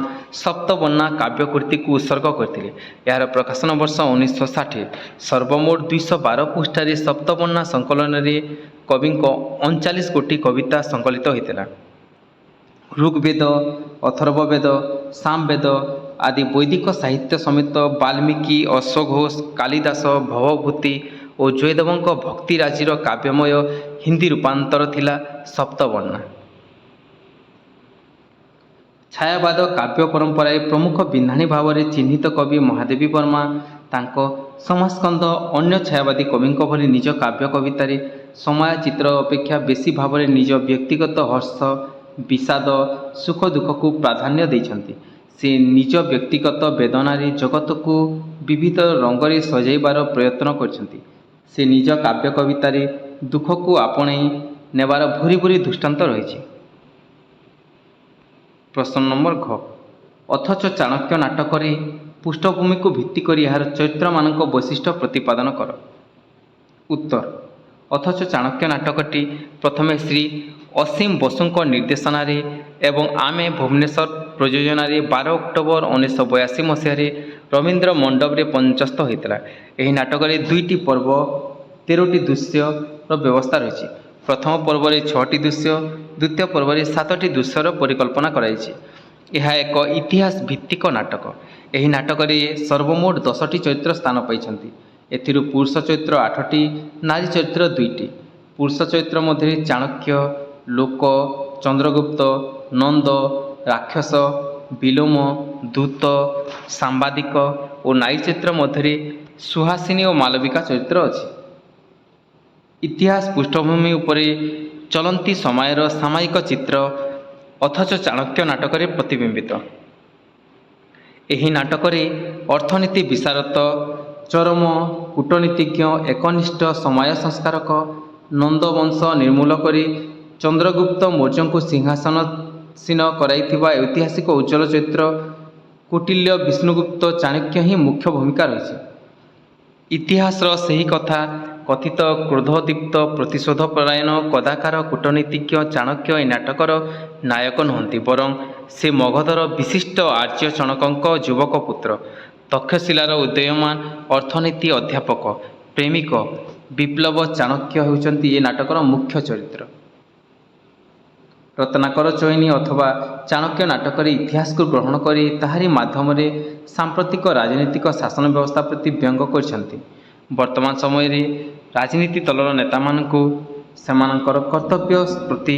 ସପ୍ତବର୍ଣ୍ଣା କାବ୍ୟକୃତିକୁ ଉତ୍ସର୍ଗ କରିଥିଲେ। ଏହାର ପ୍ରକାଶନ ବର୍ଷ 1960। ସର୍ବମୋଟ 212 ପୃଷ୍ଠାରେ ସପ୍ତବର୍ଣ୍ଣା ସଂକଳନରେ କବିଙ୍କ 39 ଗୋଟି କବିତା ସଂକଳିତ ହୋଇଥିଲା। ଋଗ୍ବେଦ, ଅଥର୍ବବେଦ, ସାମବେଦ ଆଦି ବୈଦିକ ସାହିତ୍ୟ ସମେତ ବାଲ୍ମୀକି, ଅଶ୍ୱଘୋଷ, କାଳିଦାସ, ଭବଭୂତି ଓ ଜୟଦେବଙ୍କ ଭକ୍ତିରାଜିର କାବ୍ୟମୟ ହିନ୍ଦୀ ରୂପାନ୍ତର ଥିଲା ସପ୍ତବର୍ଣ୍ଣା। ଛାୟାବାଦ କାବ୍ୟ ପରମ୍ପରାରେ ପ୍ରମୁଖ ବିନ୍ଧାଣୀ ଭାବରେ ଚିହ୍ନିତ କବି ମହାଦେବୀ ବର୍ମା ତାଙ୍କ ସମାସ୍କନ୍ଧ ଅନ୍ୟ ଛାୟାବାଦୀ କବିଙ୍କ ଭଳି ନିଜ କାବ୍ୟ କବିତାରେ ସମୟାଚିତ୍ର ଅପେକ୍ଷା ବେଶୀ ଭାବରେ ନିଜ ବ୍ୟକ୍ତିଗତ ହର୍ଷ, ବିଷାଦ, ସୁଖ ଦୁଃଖକୁ ପ୍ରାଧାନ୍ୟ ଦେଇଛନ୍ତି। ସେ ନିଜ ବ୍ୟକ୍ତିଗତ ବେଦନାରେ ଜଗତକୁ ବିବିଧ ରଙ୍ଗରେ ସଜାଇବାର ପ୍ରୟତ୍ନ କରିଛନ୍ତି। ସେ ନିଜ କାବ୍ୟ କବିତାରେ ଦୁଃଖକୁ ଆପଣେଇ ନେବାର ଭୁରି ଭୁରି ଦୃଷ୍ଟାନ୍ତ ରହିଛି। ପ୍ରଶ୍ନ ନମ୍ବର ଘ ଅଥଚ ଚାଣକ୍ୟ ନାଟକରେ ପୃଷ୍ଠଭୂମିକୁ ଭିତ୍ତି କରି ଏହାର ଚରିତ୍ରମାନଙ୍କ ବୈଶିଷ୍ଟ୍ୟ ପ୍ରତିପାଦନ କର। ଉତ୍ତର ଅଥଚ ଚାଣକ୍ୟ ନାଟକଟି ପ୍ରଥମେ ଶ୍ରୀ ଅସୀମ ବସୁଙ୍କ ନିର୍ଦ୍ଦେଶନାରେ ଏବଂ ଆମେ ଭୁବନେଶ୍ୱର ପ୍ରଯୋଜନାରେ 12 ଅକ୍ଟୋବର 1982 ମସିହାରେ ରବୀନ୍ଦ୍ର ମଣ୍ଡପରେ ମଞ୍ଚସ୍ଥ ହୋଇଥିଲା। ଏହି ନାଟକରେ 2ଟି ପର୍ବ 13ଟି ଦୃଶ୍ୟର ବ୍ୟବସ୍ଥା ରହିଛି। ପ୍ରଥମ ପର୍ବରେ 6ଟି ଦୃଶ୍ୟ, ଦ୍ୱିତୀୟ ପର୍ବରେ 7ଟି ଦୃଶ୍ୟର ପରିକଳ୍ପନା କରାଯାଇଛି। ଏହା ଏକ ଇତିହାସ ଭିତ୍ତିକ ନାଟକ। ଏହି ନାଟକରେ ସର୍ବମୋଟ 10ଟି ଚରିତ୍ର ସ୍ଥାନ ପାଇଛନ୍ତି। ଏଥିରୁ ପୁରୁଷ ଚରିତ୍ର 8ଟି, ନାରୀ ଚରିତ୍ର 2ଟି। ପୁରୁଷ ଚରିତ୍ର ମଧ୍ୟରେ ଚାଣକ୍ୟ, ଲୋକ, ଚନ୍ଦ୍ରଗୁପ୍ତ, ନନ୍ଦ, ରାକ୍ଷସ, ବିଲୋମ, ଦୂତ, ସାମ୍ବାଦିକ ଓ ନାରୀ ଚରିତ୍ର ମଧ୍ୟରେ ସୁହାସିନୀ ଓ ମାଳବିକା ଚରିତ୍ର ଅଛି। ଇତିହାସ ପୃଷ୍ଠଭୂମି ଉପରେ ଚଳନ୍ତି ସମୟର ସାମୟିକ ଚିତ୍ର ଅଥଚ ଚାଣକ୍ୟ ନାଟକରେ ପ୍ରତିବିମ୍ବିତ। ଏହି ନାଟକରେ ଅର୍ଥନୀତି ବିଶାରଦ, ଚରମ କୂଟନୀତିଜ୍ଞ, ଏକନିଷ୍ଠ ସମାଜ ସଂସ୍କାରକ ନନ୍ଦବଂଶ ନିର୍ମୂଳ କରି ଚନ୍ଦ୍ରଗୁପ୍ତ ମୌର୍ଯ୍ୟଙ୍କୁ ସିଂହାସନସୀନ କରାଇଥିବା ଐତିହାସିକ ଉଜ୍ଜ୍ୱଳ ଚରିତ୍ର କୌଟିଲ୍ୟ, ବିଷ୍ଣୁଗୁପ୍ତ, ଚାଣକ୍ୟ ହିଁ ମୁଖ୍ୟ ଭୂମିକା ରହିଛି। ଇତିହାସର ସେହି କଥିତ କ୍ରୋଧୋଦ୍ଦୀପ୍ତ ପ୍ରତିଶୋଧପରାୟଣ କଦାକାର କୂଟନୀତିଜ୍ଞ ଚାଣକ୍ୟ ଏହି ନାଟକର ନାୟକ ନୁହନ୍ତି, ବରଂ ସେ ମଗଧର ବିଶିଷ୍ଟ ଆର୍ଯ୍ୟ ଚଣକଙ୍କ ଯୁବକ ପୁତ୍ର। ତକ୍ଷଶିଳାର ଉଦୀୟମାନ ଅର୍ଥନୀତି ଅଧ୍ୟାପକ, ପ୍ରେମିକ, ବିପ୍ଳବ ଚାଣକ୍ୟ ହେଉଛନ୍ତି ଏ ନାଟକର ମୁଖ୍ୟ ଚରିତ୍ର। ରତ୍ନାକର ଚଇନି ଅଥବା ଚାଣକ୍ୟ ନାଟକରେ ଇତିହାସକୁ ଗ୍ରହଣ କରି ତାହାରି ମାଧ୍ୟମରେ ସାମ୍ପ୍ରତିକ ରାଜନୈତିକ ଶାସନ ବ୍ୟବସ୍ଥା ପ୍ରତି ବ୍ୟଙ୍ଗ କରିଛନ୍ତି। ବର୍ତ୍ତମାନ ସମୟରେ ରାଜନୀତି ଦଳର ନେତାମାନଙ୍କୁ ସେମାନଙ୍କର କର୍ତ୍ତବ୍ୟ ପ୍ରତି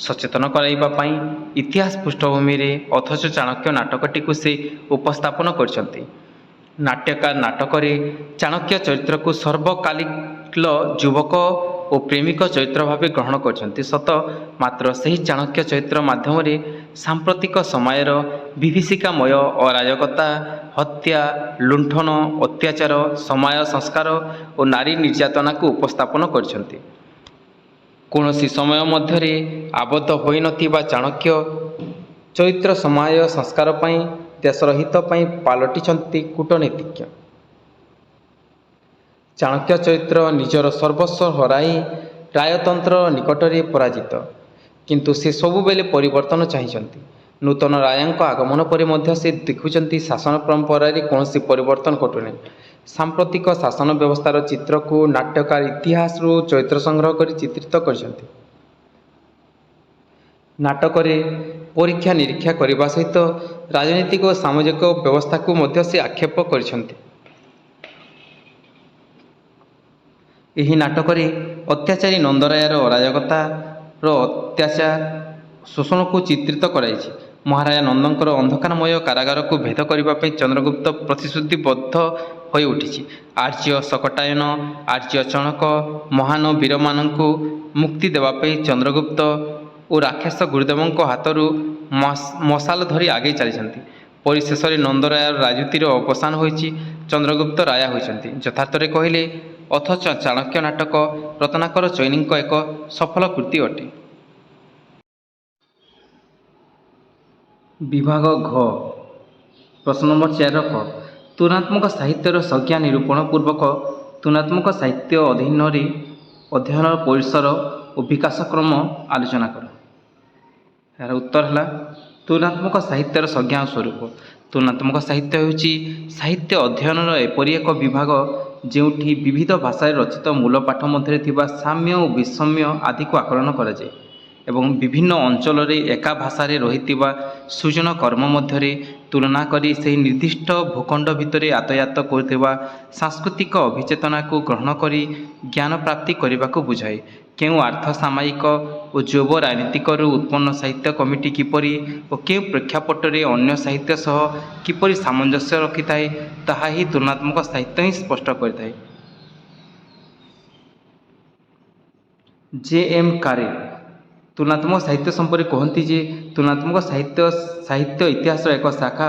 ସଚେତନ କରାଇବା ପାଇଁ ଇତିହାସ ପୃଷ୍ଠଭୂମିରେ ଅଥଚ ଚାଣକ୍ୟ ନାଟକଟିକୁ ସେ ଉପସ୍ଥାପନ କରିଛନ୍ତି। ନାଟ୍ୟକାର ନାଟକରେ ଚାଣକ୍ୟ ଚରିତ୍ରକୁ ସର୍ବକାଳିକ ଯୁବକ ଓ ପ୍ରେମିକ ଚରିତ୍ର ଭାବେ ଗ୍ରହଣ କରିଛନ୍ତି ସତ, ମାତ୍ର ସେହି ଚାଣକ୍ୟ ଚରିତ୍ର ମାଧ୍ୟମରେ ସାମ୍ପ୍ରତିକ ସମୟର ବିଭୀଷିକାମୟ ଅରାଜକତା, ହତ୍ୟା, ଲୁଣ୍ଠନ, ଅତ୍ୟାଚାର, ସମାଜ ସଂସ୍କାର ଓ ନାରୀ ନିର୍ଯାତନାକୁ ଉପସ୍ଥାପନ କରିଛନ୍ତି। କୌଣସି ସମୟ ମଧ୍ୟରେ ଆବଦ୍ଧ ହୋଇନଥିବା ଚାଣକ୍ୟ ଚରିତ୍ର ସମାଜ ସଂସ୍କାର ପାଇଁ, ଦେଶର ହିତ ପାଇଁ ପାଲଟିଛନ୍ତି କୂଟନୀତିଜ୍ଞ। ଚାଣକ୍ୟ ଚରିତ୍ର ନିଜର ସର୍ବସ୍ୱ ହରାଇ ରାଜତନ୍ତ୍ର ନିକଟରେ ପରାଜିତ, କିନ୍ତୁ ସେ ସବୁବେଳେ ପରିବର୍ତ୍ତନ ଚାହିଁଛନ୍ତି। ନୂତନ ରାଜାଙ୍କ ଆଗମନ ପରେ ମଧ୍ୟ ସେ ଦେଖୁଛନ୍ତି ଶାସନ ପରମ୍ପରାରେ କୌଣସି ପରିବର୍ତ୍ତନ ଘଟୁନାହିଁ। ସାମ୍ପ୍ରତିକ ଶାସନ ବ୍ୟବସ୍ଥାର ଚିତ୍ରକୁ ନାଟ୍ୟକାର ଇତିହାସରୁ ଚରିତ୍ର ସଂଗ୍ରହ କରି ଚିତ୍ରିତ କରିଛନ୍ତି। ନାଟକରେ ପରୀକ୍ଷା ନିରୀକ୍ଷା କରିବା ସହିତ ରାଜନୈତିକ ଓ ସାମାଜିକ ବ୍ୟବସ୍ଥାକୁ ମଧ୍ୟ ସେ ଆକ୍ଷେପ କରିଛନ୍ତି। ଏହି ନାଟକରେ ଅତ୍ୟାଚାରୀ ନନ୍ଦରାୟର ଅରାଜକତାର ଅତ୍ୟାଚାର ଶୋଷଣକୁ ଚିତ୍ରିତ କରାଯାଇଛି। ମହାରାଜା ନନ୍ଦଙ୍କର ଅନ୍ଧକାରମୟ କାରାଗାରକୁ ଭେଦ କରିବା ପାଇଁ ଚନ୍ଦ୍ରଗୁପ୍ତ ପ୍ରତିଶ୍ରୁତିବଦ୍ଧ ହୋଇ ଉଠିଛି। ଆର୍ଯ୍ୟ ଶକଟାୟନ, ଆର୍ଯ୍ୟ ଚଣକ, ମହାନ ବୀରମାନଙ୍କୁ ମୁକ୍ତି ଦେବା ପାଇଁ ଚନ୍ଦ୍ରଗୁପ୍ତ ଓ ରାକ୍ଷସ ଗୁରୁଦେବଙ୍କ ହାତରୁ ମଶାଲ ଧରି ଆଗେଇ ଚାଲିଛନ୍ତି। ପରିଶେଷରେ ନନ୍ଦରାୟର ରାଜୁତିର ଅବସାନ ହୋଇଛି, ଚନ୍ଦ୍ରଗୁପ୍ତ ରାଜା ହୋଇଛନ୍ତି। ଯଥାର୍ଥରେ କହିଲେ ଅଥଚ ଚାଣକ୍ୟ ନାଟକ ରତ୍ନାକର ଚଇନିଙ୍କ ଏକ ସଫଳ କୃତି ଅଟେ। ବିଭାଗ ଘ ପ୍ରଶ୍ନ ନମ୍ବର 4 କ ତୁଳନାତ୍ମକ ସାହିତ୍ୟର ସଂଜ୍ଞା ନିରୂପଣ ପୂର୍ବକ ତୁଳନାତ୍ମକ ସାହିତ୍ୟ ଅଧ୍ୟୟନର ପରିସର ଓ ବିକାଶ କ୍ରମ ଆଲୋଚନା କର। ଏହାର ଉତ୍ତର ହେଲା ତୁଳନାତ୍ମକ ସାହିତ୍ୟର ସଂଜ୍ଞା ଓ ସ୍ୱରୂପ। ତୁଳନାତ୍ମକ ସାହିତ୍ୟ ହେଉଛି ସାହିତ୍ୟ ଅଧ୍ୟୟନର ଏପରି ଏକ ବିଭାଗ ଯେଉଁଠି ବିବିଧ ଭାଷାରେ ରଚିତ ମୂଳ ପାଠ ମଧ୍ୟରେ ଥିବା ସାମ୍ୟ ଓ ବୈଷମ୍ୟ ଆଦିକୁ ଆକଳନ କରାଯାଏ ଏବଂ ବିଭିନ୍ନ ଅଞ୍ଚଳରେ ଏକା ଭାଷାରେ ରହିଥିବା ସୃଜନ କର୍ମ ମଧ୍ୟରେ ତୁଳନା କରି ସେହି ନିର୍ଦ୍ଦିଷ୍ଟ ଭୂଖଣ୍ଡ ଭିତରେ ଆତଯାତ କରୁଥିବା ସାଂସ୍କୃତିକ ଅଭିଚେତନାକୁ ଗ୍ରହଣ କରି ଜ୍ଞାନ ପ୍ରାପ୍ତି କରିବାକୁ ବୁଝାଏ। କେଉଁ ଆର୍ଥ ସାମାୟିକ ଓ ଯୌବ ରାଜନୀତିକରୁ ଉତ୍ପନ୍ନ ସାହିତ୍ୟ କମିଟି କିପରି ଓ କେଉଁ ପ୍ରେକ୍ଷାପଟରେ ଅନ୍ୟ ସାହିତ୍ୟ ସହ କିପରି ସାମଞ୍ଜସ୍ୟ ରଖିଥାଏ, ତାହା ହିଁ ତୁଳନାତ୍ମକ ସାହିତ୍ୟ ହିଁ ସ୍ପଷ୍ଟ କରିଥାଏ। ଜେ.ଏମ୍. କାରେ ତୁଳନାତ୍ମକ ସାହିତ୍ୟ ସମ୍ପର୍କରେ କହନ୍ତି ଯେ ତୁଳନାତ୍ମକ ସାହିତ୍ୟ ଇତିହାସର ଏକ ଶାଖା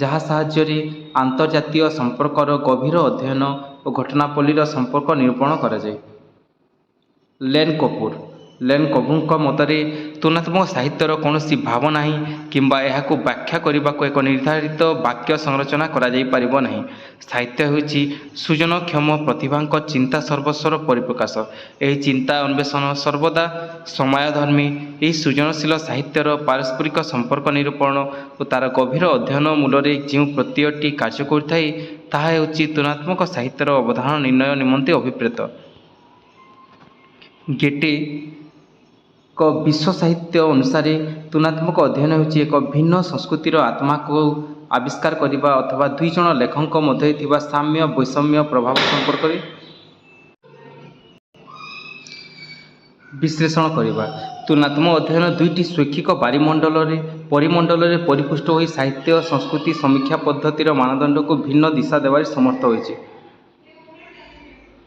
ଯାହା ସାହାଯ୍ୟରେ ଆନ୍ତର୍ଜାତୀୟ ସମ୍ପର୍କର ଗଭୀର ଅଧ୍ୟୟନ ଓ ଘଟଣାବଳୀର ସମ୍ପର୍କ ନିରୂପଣ କରାଯାଏ। ଲେନ୍ କପୁର ଲେନ୍ କବୁଙ୍କ ମତରେ ତୁଳନାତ୍ମକ ସାହିତ୍ୟର କୌଣସି ଭାବ ନାହିଁ କିମ୍ବା ଏହାକୁ ବ୍ୟାଖ୍ୟା କରିବାକୁ ଏକ ନିର୍ଦ୍ଧାରିତ ବାକ୍ୟ ସଂରଚନା କରାଯାଇପାରିବ ନାହିଁ। ସାହିତ୍ୟ ହେଉଛି ସୃଜନକ୍ଷମ ପ୍ରତିଭାଙ୍କ ଚିନ୍ତା ସର୍ବସ୍ୱର ପରିପ୍ରକାଶ। ଏହି ଚିନ୍ତା ଅନ୍ୱେଷଣ ସର୍ବଦା ସମୟାଧର୍ମୀ। ଏହି ସୃଜନଶୀଳ ସାହିତ୍ୟର ପାରସ୍ପରିକ ସମ୍ପର୍କ ନିରୂପଣ ଓ ତା'ର ଗଭୀର ଅଧ୍ୟୟନ ମୂଳରେ ଯେଉଁ ପ୍ରତ୍ୟୟଟି କାର୍ଯ୍ୟ କରିଥାଏ, ତାହା ହେଉଛି ତୁଳନାତ୍ମକ ସାହିତ୍ୟର ଅବଧାନ ନିର୍ଣ୍ଣୟ ନିମନ୍ତେ ଅଭିପ୍ରେତ। ଗେଟେଙ୍କ ବିଶ୍ୱ ସାହିତ୍ୟ ଅନୁସାରେ ତୁଳନାତ୍ମକ ଅଧ୍ୟୟନ ହେଉଛି ଏକ ଭିନ୍ନ ସଂସ୍କୃତିର ଆତ୍ମାକୁ ଆବିଷ୍କାର କରିବା ଅଥବା ଦୁଇ ଜଣ ଲେଖକଙ୍କ ମଧ୍ୟରେ ଥିବା ସାମ୍ୟ ବୈଷମ୍ୟ ପ୍ରଭାବ ସମ୍ପର୍କରେ ବିଶ୍ଳେଷଣ କରିବା। ତୁଳନାତ୍ମକ ଅଧ୍ୟୟନ ଦୁଇଟି ସ୍ୱୈଚ୍ଛିକ ପରିମଣ୍ଡଳରେ ପରିପୁଷ୍ଟ ହୋଇ ସାହିତ୍ୟ ସଂସ୍କୃତି ସମୀକ୍ଷା ପଦ୍ଧତିର ମାନଦଣ୍ଡକୁ ଭିନ୍ନ ଦିଶା ଦେବାରେ ସମର୍ଥ ହୋଇଛି।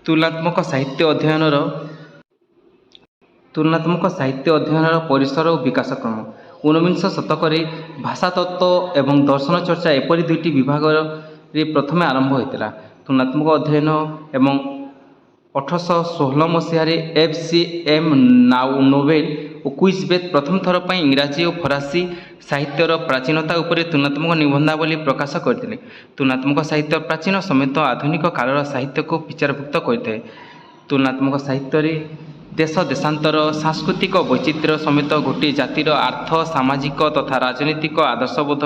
ତୁଳନାତ୍ମକ ସାହିତ୍ୟ ଅଧ୍ୟୟନର ପରିସର ଓ ବିକାଶ କ୍ରମ। ଊନବିଂଶ ଶତକରେ ଭାଷାତତ୍ତ୍ୱ ଏବଂ ଦର୍ଶନ ଚର୍ଚ୍ଚା ଏପରି ଦୁଇଟି ବିଭାଗରେ ପ୍ରଥମେ ଆରମ୍ଭ ହୋଇଥିଲା। ତୁଳନାତ୍ମକ ଅଧ୍ୟୟନ ଏବଂ 1816 ମସିହାରେ ଏଫ୍.ସି.ଏମ୍. ନୋବେଲ ଓ କୁଇଜବେକ୍ ପ୍ରଥମ ଥର ପାଇଁ ଇଂରାଜୀ ଓ ଫରାସୀ ସାହିତ୍ୟର ପ୍ରାଚୀନତା ଉପରେ ତୁଳନାତ୍ମକ ନିବନ୍ଧାବଳୀ ପ୍ରକାଶ କରିଥିଲେ। ତୁଳନାତ୍ମକ ସାହିତ୍ୟ ପ୍ରାଚୀନ ସମେତ ଆଧୁନିକ କାଳର ସାହିତ୍ୟକୁ ବିଚାରଭୁକ୍ତ କରିଥାଏ। ତୁଳନାତ୍ମକ ସାହିତ୍ୟରେ ଦେଶ ଦେଶାନ୍ତର ସାଂସ୍କୃତିକ ବୈଚିତ୍ର୍ୟ ସମେତ ଗୋଟିଏ ଜାତିର ଆର୍ଥ ସାମାଜିକ ତଥା ରାଜନୈତିକ ଆଦର୍ଶବୋଧ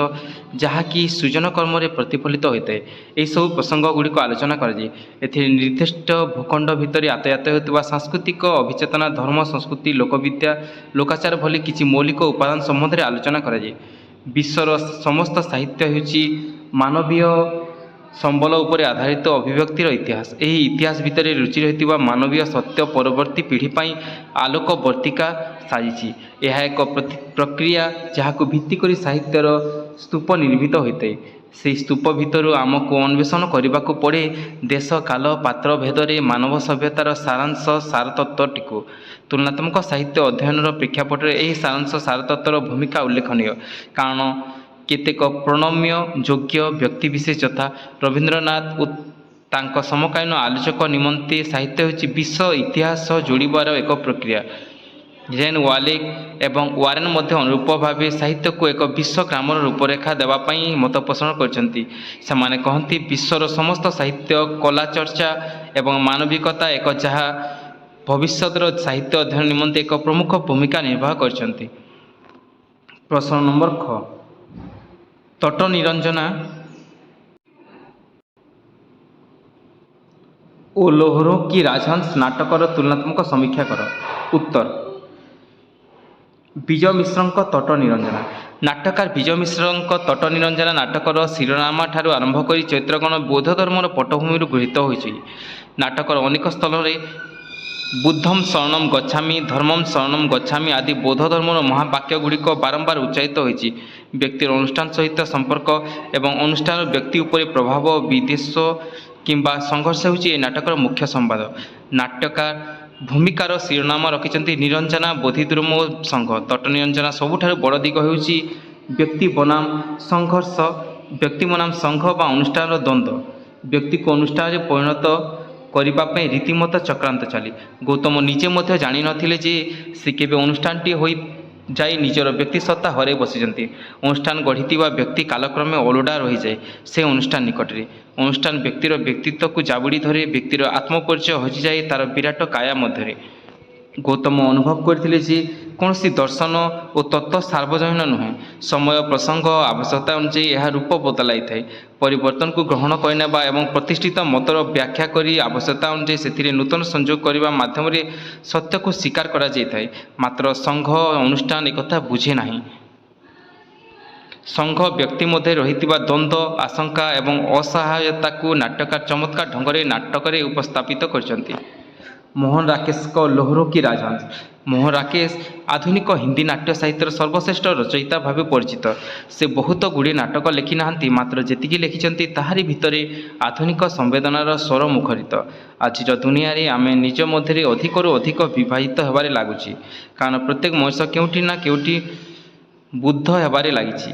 ଯାହାକି ସୃଜନ କର୍ମରେ ପ୍ରତିଫଳିତ ହୋଇଥାଏ, ଏହିସବୁ ପ୍ରସଙ୍ଗଗୁଡ଼ିକ ଆଲୋଚନା କରାଯାଏ। ଏଥିରେ ନିର୍ଦ୍ଦିଷ୍ଟ ଭୂଖଣ୍ଡ ଭିତରେ ଆତଯାତ ହେଉଥିବା ସାଂସ୍କୃତିକ ଅଭିଚେତନା, ଧର୍ମ, ସଂସ୍କୃତି, ଲୋକବିଦ୍ୟା, ଲୋକାଚାର ଭଳି କିଛି ମୌଳିକ ଉପାଦାନ ସମ୍ବନ୍ଧରେ ଆଲୋଚନା କରାଯାଏ। ବିଶ୍ୱର ସମସ୍ତ ସାହିତ୍ୟ ହେଉଛି ମାନବୀୟ ସମ୍ବଳ ଉପରେ ଆଧାରିତ ଅଭିବ୍ୟକ୍ତିର ଇତିହାସ। ଏହି ଇତିହାସ ଭିତରେ ଲୁଚି ରହିଥିବା ମାନବୀୟ ସତ୍ୟ ପରବର୍ତ୍ତୀ ପିଢ଼ି ପାଇଁ ଆଲୋକବର୍ତ୍ତିକା ସାଜିଛି। ଏହା ଏକ ପ୍ରକ୍ରିୟା ଯାହାକୁ ଭିତ୍ତି କରି ସାହିତ୍ୟର ସ୍ତୂପ ନିର୍ମିତ ହୋଇଥାଏ। ସେହି ସ୍ତୂପ ଭିତରୁ ଆମକୁ ଅନ୍ୱେଷଣ କରିବାକୁ ପଡ଼େ ଦେଶ କାଳ ପାତ୍ର ଭେଦରେ ମାନବ ସଭ୍ୟତାର ସାରାଂଶ ସାରତତ୍ତ୍ୱଟିକୁ। ତୁଳନାତ୍ମକ ସାହିତ୍ୟ ଅଧ୍ୟୟନର ପ୍ରେକ୍ଷାପଟରେ ଏହି ସାରାଂଶ ସାରତତ୍ତ୍ୱର ଭୂମିକା ଉଲ୍ଲେଖନୀୟ, କାରଣ କେତେକ ପ୍ରଣମ୍ୟ ଯୋଗ୍ୟ ବ୍ୟକ୍ତିବିଶେଷ ଯଥା ରବୀନ୍ଦ୍ରନାଥ ଓ ତାଙ୍କ ସମକାଳୀନ ଆଲୋଚକ ନିମନ୍ତେ ସାହିତ୍ୟ ହେଉଛି ବିଶ୍ୱ ଇତିହାସ ସହ ଯୋଡ଼ିବାର ଏକ ପ୍ରକ୍ରିୟା। ଜେନ୍ ୱାଲେକ୍ ଏବଂ ୱାରେନ୍ ମଧ୍ୟ ଅନୁରୂପ ଭାବେ ସାହିତ୍ୟକୁ ଏକ ବିଶ୍ୱଗ୍ରାମର ରୂପରେଖା ଦେବା ପାଇଁ ମତ ପୋଷଣ କରିଛନ୍ତି। ସେମାନେ କହନ୍ତି, ବିଶ୍ୱର ସମସ୍ତ ସାହିତ୍ୟ, କଲା, ଚର୍ଚ୍ଚା ଏବଂ ମାନବିକତା ଏକ ଯାହା ଭବିଷ୍ୟତର ସାହିତ୍ୟ ଅଧ୍ୟୟନ ନିମନ୍ତେ ଏକ ପ୍ରମୁଖ ଭୂମିକା ନିର୍ବାହ କରିଛନ୍ତି। ପ୍ରଶ୍ନ ନମ୍ବର ଖ। ତଟନିରଞ୍ଜନା ଓ ଲୋହରୋ କି ରାଜହଂସ ନାଟକର ତୁଳନାତ୍ମକ ସମୀକ୍ଷା କର। ଉତ୍ତର, ବିଜୟ ମିଶ୍ରଙ୍କ ତଟନିରଞ୍ଜନା। ନାଟକକାର ବିଜୟ ମିଶ୍ରଙ୍କ ତଟନିରଞ୍ଜନା ନାଟକର ଶିରୋନାମାଠାରୁ ଆରମ୍ଭ କରି ଚୈତ୍ରଗଣ ବୌଦ୍ଧ ଧର୍ମର ପଟ୍ଟଭୂମିରୁ ଗୃହୀତ ହୋଇଛି। ନାଟକର ଅନେକ ସ୍ଥଳରେ ବୁଦ୍ଧଂ ଶରଣଂ ଗଚ୍ଛାମି, ଧର୍ମଂ ଶରଣଂ ଗଚ୍ଛାମି ଆଦି ବୌଦ୍ଧ ଧର୍ମର ମହାବାକ୍ୟଗୁଡ଼ିକ ବାରମ୍ବାର ଉଚ୍ଚାରିତ ହୋଇଛି। ବ୍ୟକ୍ତିର ଅନୁଷ୍ଠାନ ସହିତ ସମ୍ପର୍କ ଏବଂ ଅନୁଷ୍ଠାନର ବ୍ୟକ୍ତି ଉପରେ ପ୍ରଭାବ, ବିଦ୍ୱେଷ କିମ୍ବା ସଂଘର୍ଷ ହେଉଛି ଏହି ନାଟକର ମୁଖ୍ୟ ସମ୍ବାଦ। ନାଟ୍ୟକାର ଭୂମିକାର ଶିରୋନାମ ରଖିଛନ୍ତି ନିରଞ୍ଜନା ବୋଧିଦ୍ରୁମ ସଂଘ। ତଟନିରଞ୍ଜନା ସବୁଠାରୁ ବଡ଼ ଦିଗ ହେଉଛି ବ୍ୟକ୍ତି ବନାମ ସଂଘର୍ଷ, ବ୍ୟକ୍ତି ବନାମ ସଂଘ ବା ଅନୁଷ୍ଠାନର ଦ୍ୱନ୍ଦ୍ୱ। ବ୍ୟକ୍ତିକୁ ଅନୁଷ୍ଠାନରେ ପରିଣତ କରିବା ପାଇଁ ରୀତିମତ ଚକ୍ରାନ୍ତ ଚାଲେ। ଗୌତମ ନିଜେ ମଧ୍ୟ ଜାଣିନଥିଲେ ଯେ ସେ କେବେ ଅନୁଷ୍ଠାନଟିଏ ହୋଇ ଯାଇ ନିଜର ବ୍ୟକ୍ତିସତ୍ତା ହରାଇ ବସିଛନ୍ତି। ଅନୁଷ୍ଠାନ ଗଢ଼ିଥିବା ବ୍ୟକ୍ତି କାଳକ୍ରମେ ଅଲୋଡା ରହିଯାଏ ସେ ଅନୁଷ୍ଠାନ ନିକଟରେ। ଅନୁଷ୍ଠାନ ବ୍ୟକ୍ତିର ବ୍ୟକ୍ତିତ୍ୱକୁ ଜାବୁଡ଼ି ଧରେ, ବ୍ୟକ୍ତିର ଆତ୍ମପରିଚୟ ହଜିଯାଏ ତା'ର ବିରାଟ କାୟା ମଧ୍ୟରେ। ଗୌତମ ଅନୁଭବ କରିଥିଲେ ଯେ କୌଣସି ଦର୍ଶନ ଓ ତତ୍ତ୍ୱ ସାର୍ବଜନୀନ ନୁହେଁ। ସମୟ, ପ୍ରସଙ୍ଗ ଓ ଆବଶ୍ୟକତା ଅନୁଯାୟୀ ଏହା ରୂପ ବଦଳାଇଥାଏ। ପରିବର୍ତ୍ତନକୁ ଗ୍ରହଣ କରିନେବା ଏବଂ ପ୍ରତିଷ୍ଠିତ ମତର ବ୍ୟାଖ୍ୟା କରି ଆବଶ୍ୟକତା ଅନୁଯାୟୀ ସେଥିରେ ନୂତନ ସଂଯୋଗ କରିବା ମାଧ୍ୟମରେ ସତ୍ୟକୁ ସ୍ୱୀକାର କରାଯାଇଥାଏ। ମାତ୍ର ସଂଘ ଅନୁଷ୍ଠାନ ଏକଥା ବୁଝେ ନାହିଁ। ସଂଘ ବ୍ୟକ୍ତି ମଧ୍ୟରେ ରହିଥିବା ଦ୍ୱନ୍ଦ୍ୱ, ଆଶଙ୍କା ଏବଂ ଅସହାୟତାକୁ ନାଟ୍ୟକାର ଚମତ୍କାର ଢଙ୍ଗରେ ନାଟକରେ ଉପସ୍ଥାପିତ କରିଛନ୍ତି। ମୋହନ ରାକେଶଙ୍କ ଲୋହରୋ କି ରାଜହଂସ। ମୋହନ ରାକେଶ ଆଧୁନିକ ହିନ୍ଦୀ ନାଟ୍ୟ ସାହିତ୍ୟର ସର୍ବଶ୍ରେଷ୍ଠ ରଚୟିତା ଭାବେ ପରିଚିତ। ସେ ବହୁତ ଗୁଡ଼ିଏ ନାଟକ ଲେଖିନାହାନ୍ତି, ମାତ୍ର ଯେତିକି ଲେଖିଛନ୍ତି ତାହାରି ଭିତରେ ଆଧୁନିକ ସମ୍ବେଦନାର ସ୍ୱର ମୁଖରିତ। ଆଜିର ଦୁନିଆରେ ଆମେ ନିଜ ମଧ୍ୟରେ ଅଧିକରୁ ଅଧିକ ବିଭାଜିତ ହେବାରେ ଲାଗୁଛି, କାରଣ ପ୍ରତ୍ୟେକ ମଣିଷ କେଉଁଠି ନା କେଉଁଠି ବୁଦ୍ଧ ହେବାରେ ଲାଗିଛି।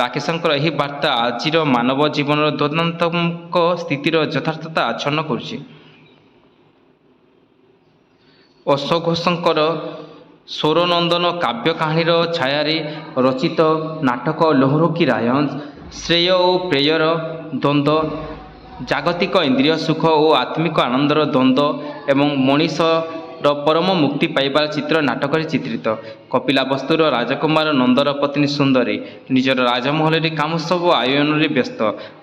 ରାକେଶଙ୍କର ଏହି ବାର୍ତ୍ତା ଆଜିର ମାନବ ଜୀବନର ଦ୍ୱନ୍ଦାତ୍ମକ ସ୍ଥିତିର ଯଥାର୍ଥତା ଆଚ୍ଛନ୍ନ କରୁଛି। ଅଶୋକ ଘୋଷଙ୍କର ସୌରନନ୍ଦନ କାବ୍ୟ କାହାଣୀର ଛାୟାରେ ରଚିତ ନାଟକ ଲୌହ କି ରାଜହଂସ ଶ୍ରେୟ ଓ ପ୍ରେୟର ଦ୍ୱନ୍ଦ୍ୱ, ଜାଗତିକ ଇନ୍ଦ୍ରିୟ ସୁଖ ଓ ଆତ୍ମିକ ଆନନ୍ଦର ଦ୍ୱନ୍ଦ୍ୱ ଏବଂ ମଣିଷର ପରମ ମୁକ୍ତି ପାଇବାର ଚିତ୍ର ନାଟକରେ ଚିତ୍ରିତ। କପିଳାବସ୍ତୁର ରାଜକୁମାର ନନ୍ଦର ପତ୍ନୀ ସୁନ୍ଦରୀ ନିଜର ରାଜମହଲରେ କାମୋତ୍ସବ ଆୟୋଜନରେ ବ୍ୟସ୍ତ।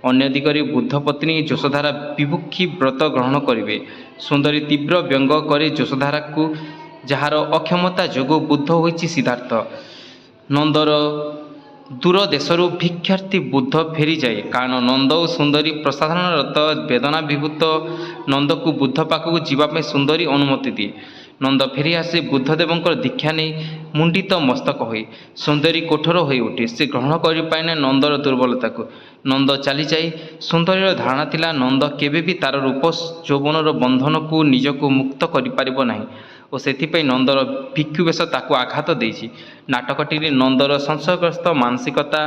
ଅନ୍ୟ ଦିଗରେ ବୁଦ୍ଧ ପତ୍ନୀ ଯଶୋଧାରା ବିଭୁକ୍ଷୀ ବ୍ରତ ଗ୍ରହଣ କରିବେ। ସୁନ୍ଦରୀ ତୀବ୍ର ବ୍ୟଙ୍ଗ କରେ ଯଶୋଧାରାକୁ, ଯାହାର ଅକ୍ଷମତା ଯୋଗୁଁ ବୁଦ୍ଧ ହୋଇଛି ସିଦ୍ଧାର୍ଥ। ନନ୍ଦର ଦୂର ଦେଶରୁ ଭିକ୍ଷାର୍ଥୀ ବୁଦ୍ଧ ଫେରିଯାଏ, କାରଣ ନନ୍ଦ ଓ ସୁନ୍ଦରୀ ପ୍ରସାଧନରତ। ବେଦନା ବିଭୂତ ନନ୍ଦକୁ ବୁଦ୍ଧ ପାଖକୁ ଯିବା ପାଇଁ ସୁନ୍ଦରୀ ଅନୁମତି ଦିଏ। ନନ୍ଦ ଫେରି ଆସେ ବୁଦ୍ଧଦେବଙ୍କର ଦୀକ୍ଷା ନେଇ ମୁଣ୍ଡିତ ମସ୍ତକ ହୋଇ। ସୁନ୍ଦରୀ କଠୋର ହୋଇ ଉଠେ। ସେ ଗ୍ରହଣ କରିପାରେନା ନନ୍ଦର ଦୁର୍ବଳତାକୁ। ନନ୍ଦ ଚାଲିଯାଏ। ସୁନ୍ଦରୀର ଧାରଣା ଥିଲା ନନ୍ଦ କେବେ ବି ତା'ର ରୂପ ଯୌବନର ବନ୍ଧନକୁ ନିଜକୁ ମୁକ୍ତ କରିପାରିବ ନାହିଁ ଓ ସେଥିପାଇଁ ନନ୍ଦର ଭିକ୍ଷୁବେଶ ତାକୁ ଆଘାତ ଦେଇଛି। ନାଟକଟିରେ ନନ୍ଦର ସଂଶୟଗ୍ରସ୍ତ ମାନସିକତା,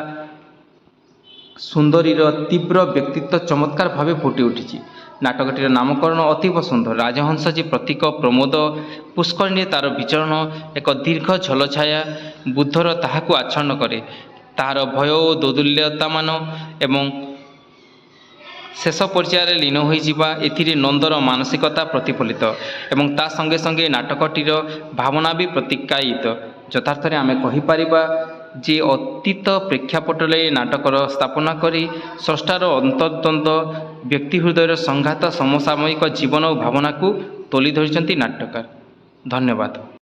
ସୁନ୍ଦରୀର ତୀବ୍ର ବ୍ୟକ୍ତିତ୍ୱ ଚମତ୍କାର ଭାବେ ଫୁଟି ଉଠିଛି। ନାଟକଟିର ନାମକରଣ ଅତୀବ ସୁନ୍ଦର। ରାଜହଂସ ଯେ ପ୍ରତୀକ, ପ୍ରମୋଦ ପୁଷ୍କରିଣୀରେ ତା'ର ବିଚରଣ ଏକ ଦୀର୍ଘ ଝଲଛାୟା ବୁଦ୍ଧର ତାହାକୁ ଆଚ୍ଛନ୍ନ କରେ। ତାହାର ଭୟ ଓ ଦୋଦୁଲ୍ୟତାମାନ ଏବଂ ଶେଷ ପର୍ଯ୍ୟାୟରେ ଲୀନ ହୋଇଯିବା, ଏଥିରେ ନନ୍ଦର ମାନସିକତା ପ୍ରତିଫଳିତ ଏବଂ ତା ସଙ୍ଗେ ସଙ୍ଗେ ନାଟକଟିର ଭାବନା ବି ପ୍ରତିକାୟିତ। ଯଥାର୍ଥରେ ଆମେ କହିପାରିବା ଯେ ଅତୀତ ପ୍ରେକ୍ଷାପଟରେ ନାଟକର ସ୍ଥାପନା କରି ସ୍ରଷ୍ଟାର ଅନ୍ତର୍ଦ୍ୱନ୍ଦ୍ୱ, ବ୍ୟକ୍ତି ହୃଦୟର ସଂଘାତ, ସମସାମୟିକ ଜୀବନ ଓ ଭାବନାକୁ ତୋଳି ଧରିଛନ୍ତି ନାଟ୍ୟକାର। ଧନ୍ୟବାଦ।